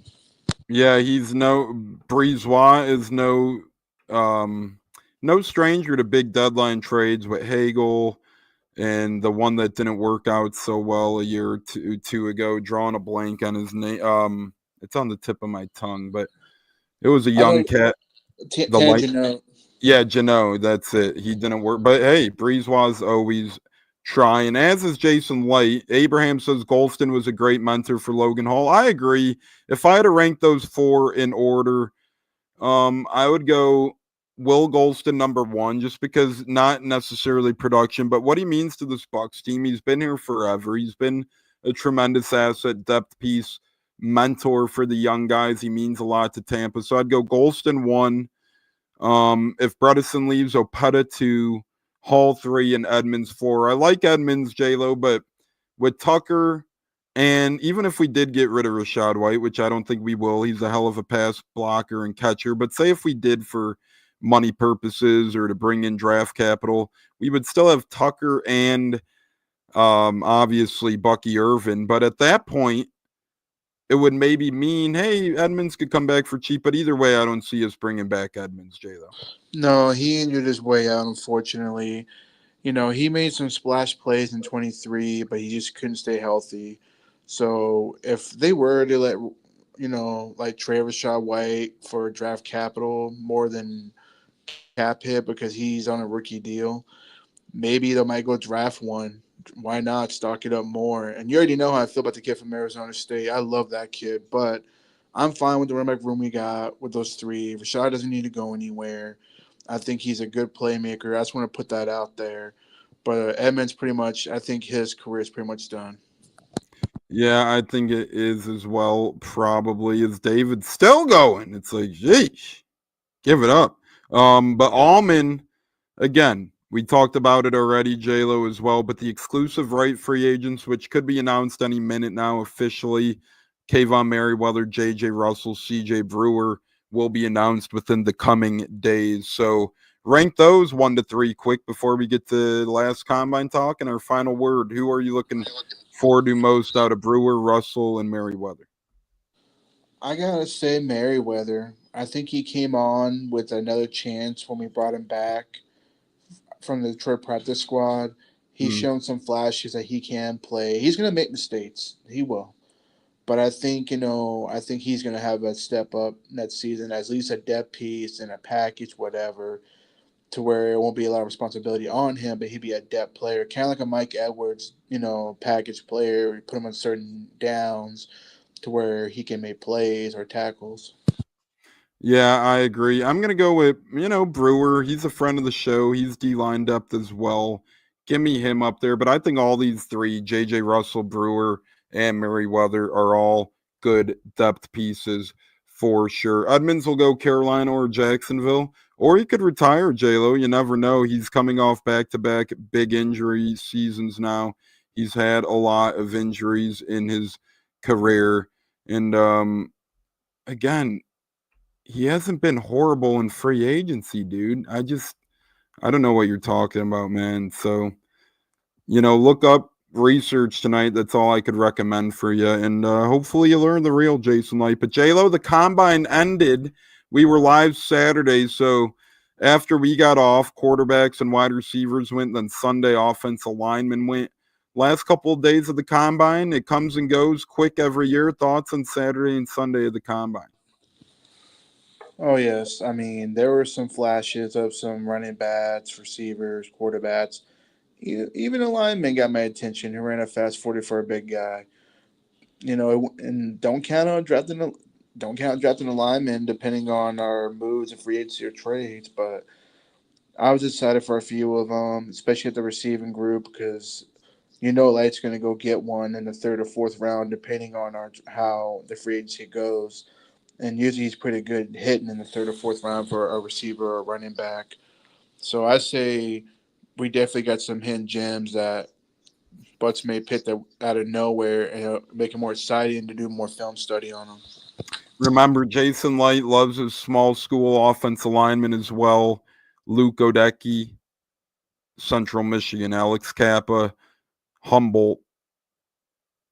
Yeah, Breezewa is no stranger to big deadline trades with Hagel and the one that didn't work out so well a year or two ago. Drawing a blank on his name. It's on the tip of my tongue, but it was a I know young cat. The light. Tangent. Yeah, Jano, that's it. He didn't work. But hey, Breezewa's always trying, as is Jason Light. Abraham says Golston was a great mentor for Logan Hall. I agree. If I had to rank those four in order, I would go Will Golston number one, just because not necessarily production, but what he means to this Bucs team. He's been here forever. He's been a tremendous asset, depth piece, mentor for the young guys. He means a lot to Tampa. So I'd go Golston one. If Bredesen leaves, Opeta 2, Hall 3, and Edmonds 4. I like Edmonds, J-Lo, but with Tucker, and even if we did get rid of Rashad White, which I don't think we will, he's a hell of a pass blocker and catcher. But say if we did for money purposes or to bring in draft capital, we would still have Tucker and obviously Bucky Irvin. But at that point, it would maybe mean, hey, Edmonds could come back for cheap. But either way, I don't see us bringing back Edmonds, J-Lo. No, he injured his way out, unfortunately. He made some splash plays in 23, but he just couldn't stay healthy. So if they were to let, like Travis Shaw White for draft capital more than cap hit because he's on a rookie deal, maybe they might go draft one. Why not stock it up more? And you already know how I feel about the kid from Arizona State. I love that kid, but I'm fine with the running back room we got with those three. Rashad doesn't need to go anywhere. I think he's a good playmaker. I just want to put that out there. But Edmonds pretty much, I think his career is pretty much done. Yeah, I think it is as well. Probably is David still going? It's like, sheesh, give it up. But Allman, again, we talked about it already, J-Lo as well. But the exclusive right free agents, which could be announced any minute now officially, Kayvon Merriweather, J.J. Russell, C.J. Brewer will be announced within the coming days. So rank those 1 to 3 quick before we get to the last combine talk and our final word. Who are you looking forward to most out of Brewer, Russell, and Merriweather? I gotta say Merriweather. I think he came on with another chance when we brought him back from the Detroit practice squad. He's Hmm. shown some flashes that he can play. He's gonna make mistakes. He will. But I think, I think he's going to have a step up next season, at least a depth piece and a package, whatever, to where it won't be a lot of responsibility on him, but he'd be a depth player, kind of like a Mike Edwards, package player. You put him on certain downs to where he can make plays or tackles. Yeah, I agree. I'm going to go with, Brewer. He's a friend of the show. He's D-line depth as well. Give me him up there. But I think all these three, J.J. Russell, Brewer, and Merriweather, are all good depth pieces for sure. Edmonds will go Carolina or Jacksonville, or he could retire, J-Lo. You never know. He's coming off back-to-back big injury seasons now. He's had a lot of injuries in his career. And again, he hasn't been horrible in free agency, dude. I don't know what you're talking about, man. So, look up research tonight. That's all I could recommend for you. And hopefully you learn the real Jason Light. But J-Lo, the combine ended. We were live Saturday. So after we got off, quarterbacks and wide receivers went. Then Sunday, offensive linemen went. Last couple of days of the combine, it comes and goes quick every year. Thoughts on Saturday and Sunday of the combine? Oh, yes. I mean, there were some flashes of some running backs, receivers, quarterbacks. Even a lineman got my attention who ran a fast 40 for a big guy. And don't count drafting a lineman depending on our moves and free agency or trades. But I was excited for a few of them, especially at the receiving group, because Light's going to go get one in the third or fourth round, depending on how the free agency goes. And usually he's pretty good hitting in the third or fourth round for a receiver or a running back. So I say we definitely got some hidden gems that Butts may pick out of nowhere and make it more exciting to do more film study on them. Remember, Jason Light loves his small school offensive lineman as well. Luke Odecki, Central Michigan, Alex Kappa, Humboldt.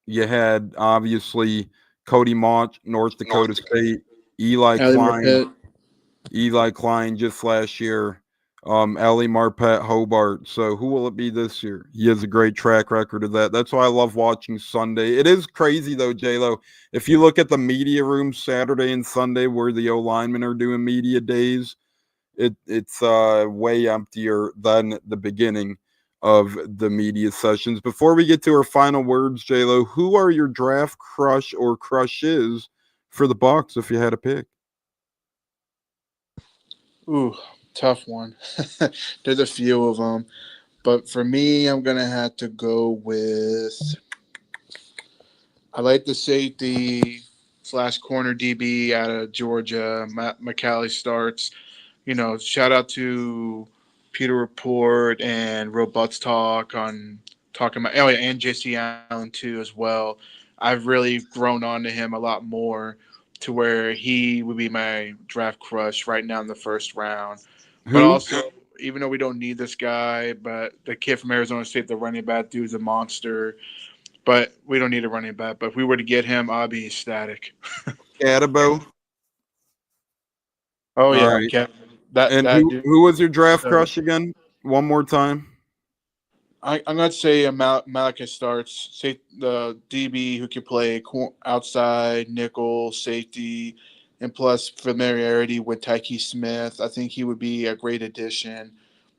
You had obviously Cody Mott, North Dakota State, Eli Ellie Klein, Marpet. Eli Klein just last year, Ellie Marpet, Hobart. So who will it be this year? He has a great track record of that. That's why I love watching Sunday. It is crazy though, J-Lo. If you look at the media room Saturday and Sunday where the O linemen are doing media days, it's way emptier than the beginning of the media sessions. Before we get to our final words, J-Lo, who are your draft crush or crushes for the Bucs if you had a pick? Ooh, tough one. There's a few of them. But for me, I'm going to have to go with. I like the safety / corner DB out of Georgia, McCallie Starts. Shout out to Peter Report and Real Butts Talk on talking about, oh yeah, and JC Allen too as well. I've really grown on to him a lot more to where he would be my draft crush right now in the first round. But Who? also, even though we don't need this guy, but the kid from Arizona State, the running back dude's a monster. But we don't need a running back. But if we were to get him, I'd be ecstatic. Adabo. Oh All yeah, right. Kevin. That And that dude. who was your draft So, crush again? One more time. I'm going to say Malachi Starts, say the DB who can play outside, nickel, safety, and plus familiarity with Tyke Smith. I think he would be a great addition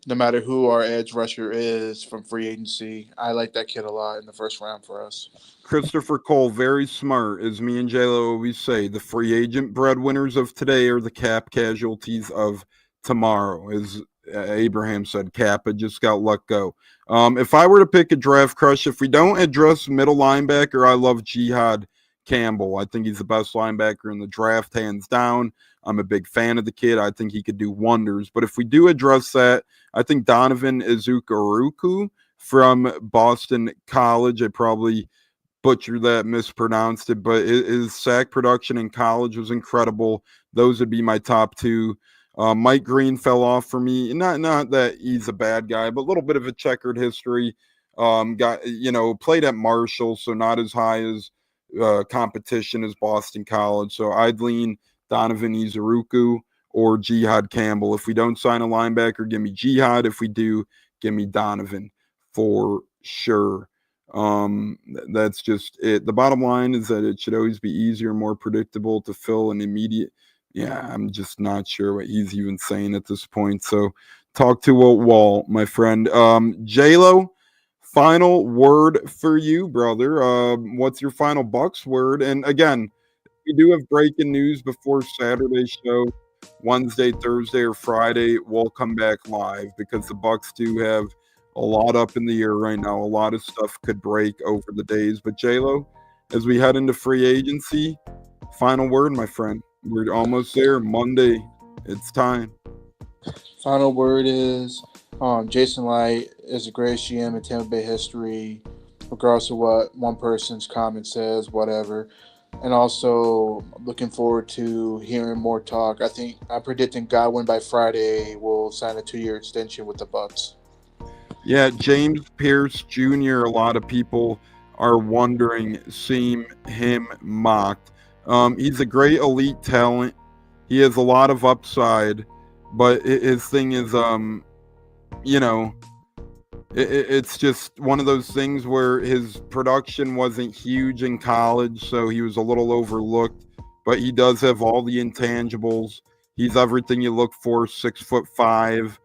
no matter who our edge rusher is from free agency. I like that kid a lot in the first round for us. Christopher Cole, very smart, as me and JLo always say. The free agent breadwinners of today are the cap casualties of tomorrow. As Abraham said, Kappa just got let go. If I were to pick a draft crush, if we don't address middle linebacker, I love Jihad Campbell. I think he's the best linebacker in the draft, hands down. I'm a big fan of the kid. I think he could do wonders. But if we do address that, I think Donovan Izukaruku from Boston College, I probably butchered that, mispronounced it, but his sack production in college was incredible. Those would be my top two. Mike Green fell off for me. Not that he's a bad guy, but a little bit of a checkered history. Played at Marshall, so not as high as competition as Boston College. So I'd lean Donovan Izuruku or Jihad Campbell. If we don't sign a linebacker, give me Jihad. If we do, give me Donovan for sure. That's just it. The bottom line is that it should always be easier, more predictable to fill an immediate. Yeah, I'm just not sure what he's even saying at this point. So talk to a wall, my friend. J-Lo, final word for you, brother. What's your final Bucks word? And again, we do have breaking news before Saturday's show. Wednesday, Thursday, or Friday, we'll come back live because the Bucks do have a lot up in the air right now. A lot of stuff could break over the days. But J-Lo, as we head into free agency, final word, my friend. We're almost there. Monday, it's time. Final word is Jason Light is the greatest GM in Tampa Bay history, regardless of what one person's comment says, whatever. And also looking forward to hearing more talk. I think I'm predicting Godwin by Friday will sign a 2-year extension with the Bucs. Yeah, James Pierce Jr., a lot of people are wondering, seeing him mocked. He's a great elite talent. He has a lot of upside, but his thing is, it's just one of those things where his production wasn't huge in college, so he was a little overlooked, but he does have all the intangibles. He's everything you look for, 6'5",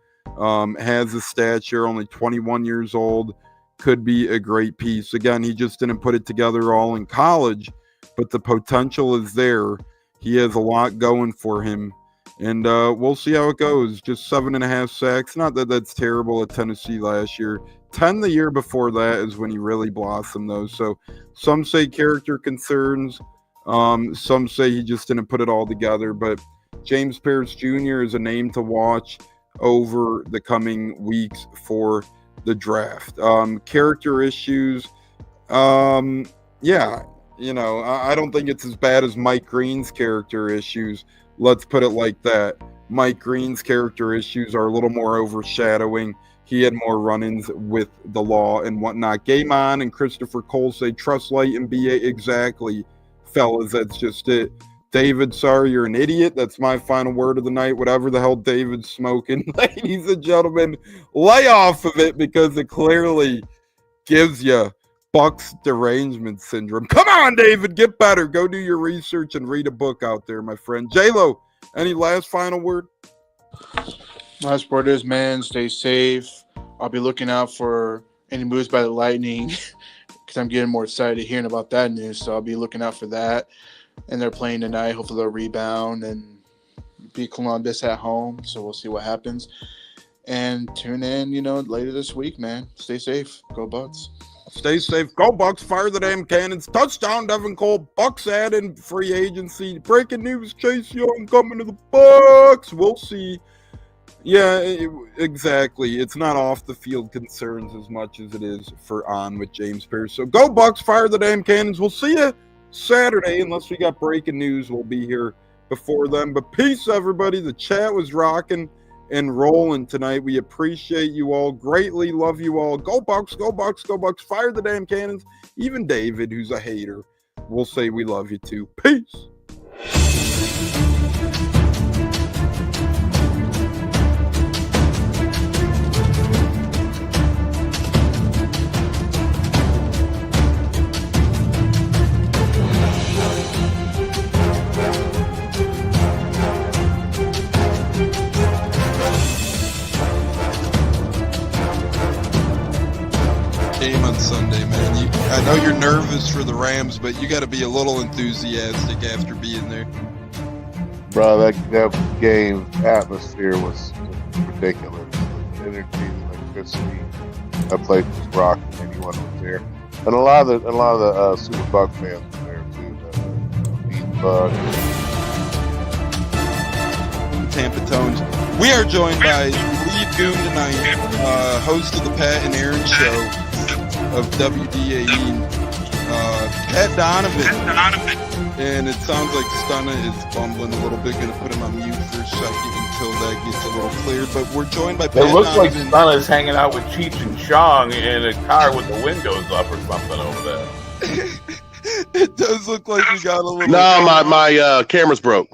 has the stature, only 21 years old, could be a great piece. Again, he just didn't put it together all in college, but the potential is there. He has a lot going for him. And we'll see how it goes. Just 7.5 sacks. Not that that's terrible at Tennessee last year. 10 the year before that is when he really blossomed, though. So some say character concerns. Some say he just didn't put it all together. But James Pierce Jr. is a name to watch. over the coming weeks for the draft. Character issues, yeah, I don't think it's as bad as Mike Green's character issues. Let's put it like that. Mike Green's character issues are a little more overshadowing. He had more run-ins with the law and whatnot. Game On and Christopher Cole say, trust light and BA. Exactly, fellas, that's just it. David, sorry, you're an idiot. That's my final word of the night. Whatever the hell David's smoking. Ladies and gentlemen, lay off of it because it clearly gives you Bucs derangement syndrome. Come on, David, get better. Go do your research and read a book out there, my friend. J-Lo, any last final word? Last word is, man, stay safe. I'll be looking out for any moves by the Lightning because I'm getting more excited hearing about that news. So I'll be looking out for that. And they're playing tonight. Hopefully they'll rebound and beat Columbus at home. So we'll see what happens. And tune in, later this week, man. Stay safe. Go Bucs. Stay safe. Go Bucs. Fire the damn cannons. Touchdown, Devin Cole. Bucs add in free agency. Breaking news, Chase Young coming to the Bucs. We'll see. Yeah, exactly. It's not off the field concerns as much as it is for on with James Pierce. So go Bucs. Fire the damn cannons. We'll see you Saturday, unless we got breaking news. We'll be here before then. But peace, everybody. The chat was rocking and rolling tonight. We appreciate you all greatly. Love you all. Go Bucs, go Bucs, go Bucs. Fire the damn cannons. Even David, who's a hater, will say we love you too. Peace. Game on Sunday, man. I know you're nervous for the Rams, but you got to be a little enthusiastic after being there. Bro, that game atmosphere was ridiculous. The energy, the electricity. That place was rocking. Anyone was there, and a lot of the Super Bucs fans were there too. The Bucs. Tampa Tones. We are joined by Lee Goon tonight, host of the Pat and Aaron Show of WDAE, Pat Donovan. And it sounds like Stunna is bumbling a little bit. Going to put him on mute for a second until that gets a little clear. But we're joined by Pat It looks like Donovan. Stunna's hanging out with Cheech and Chong in a car with the windows up or something over there. It does look like we got a little. No, my camera's broke.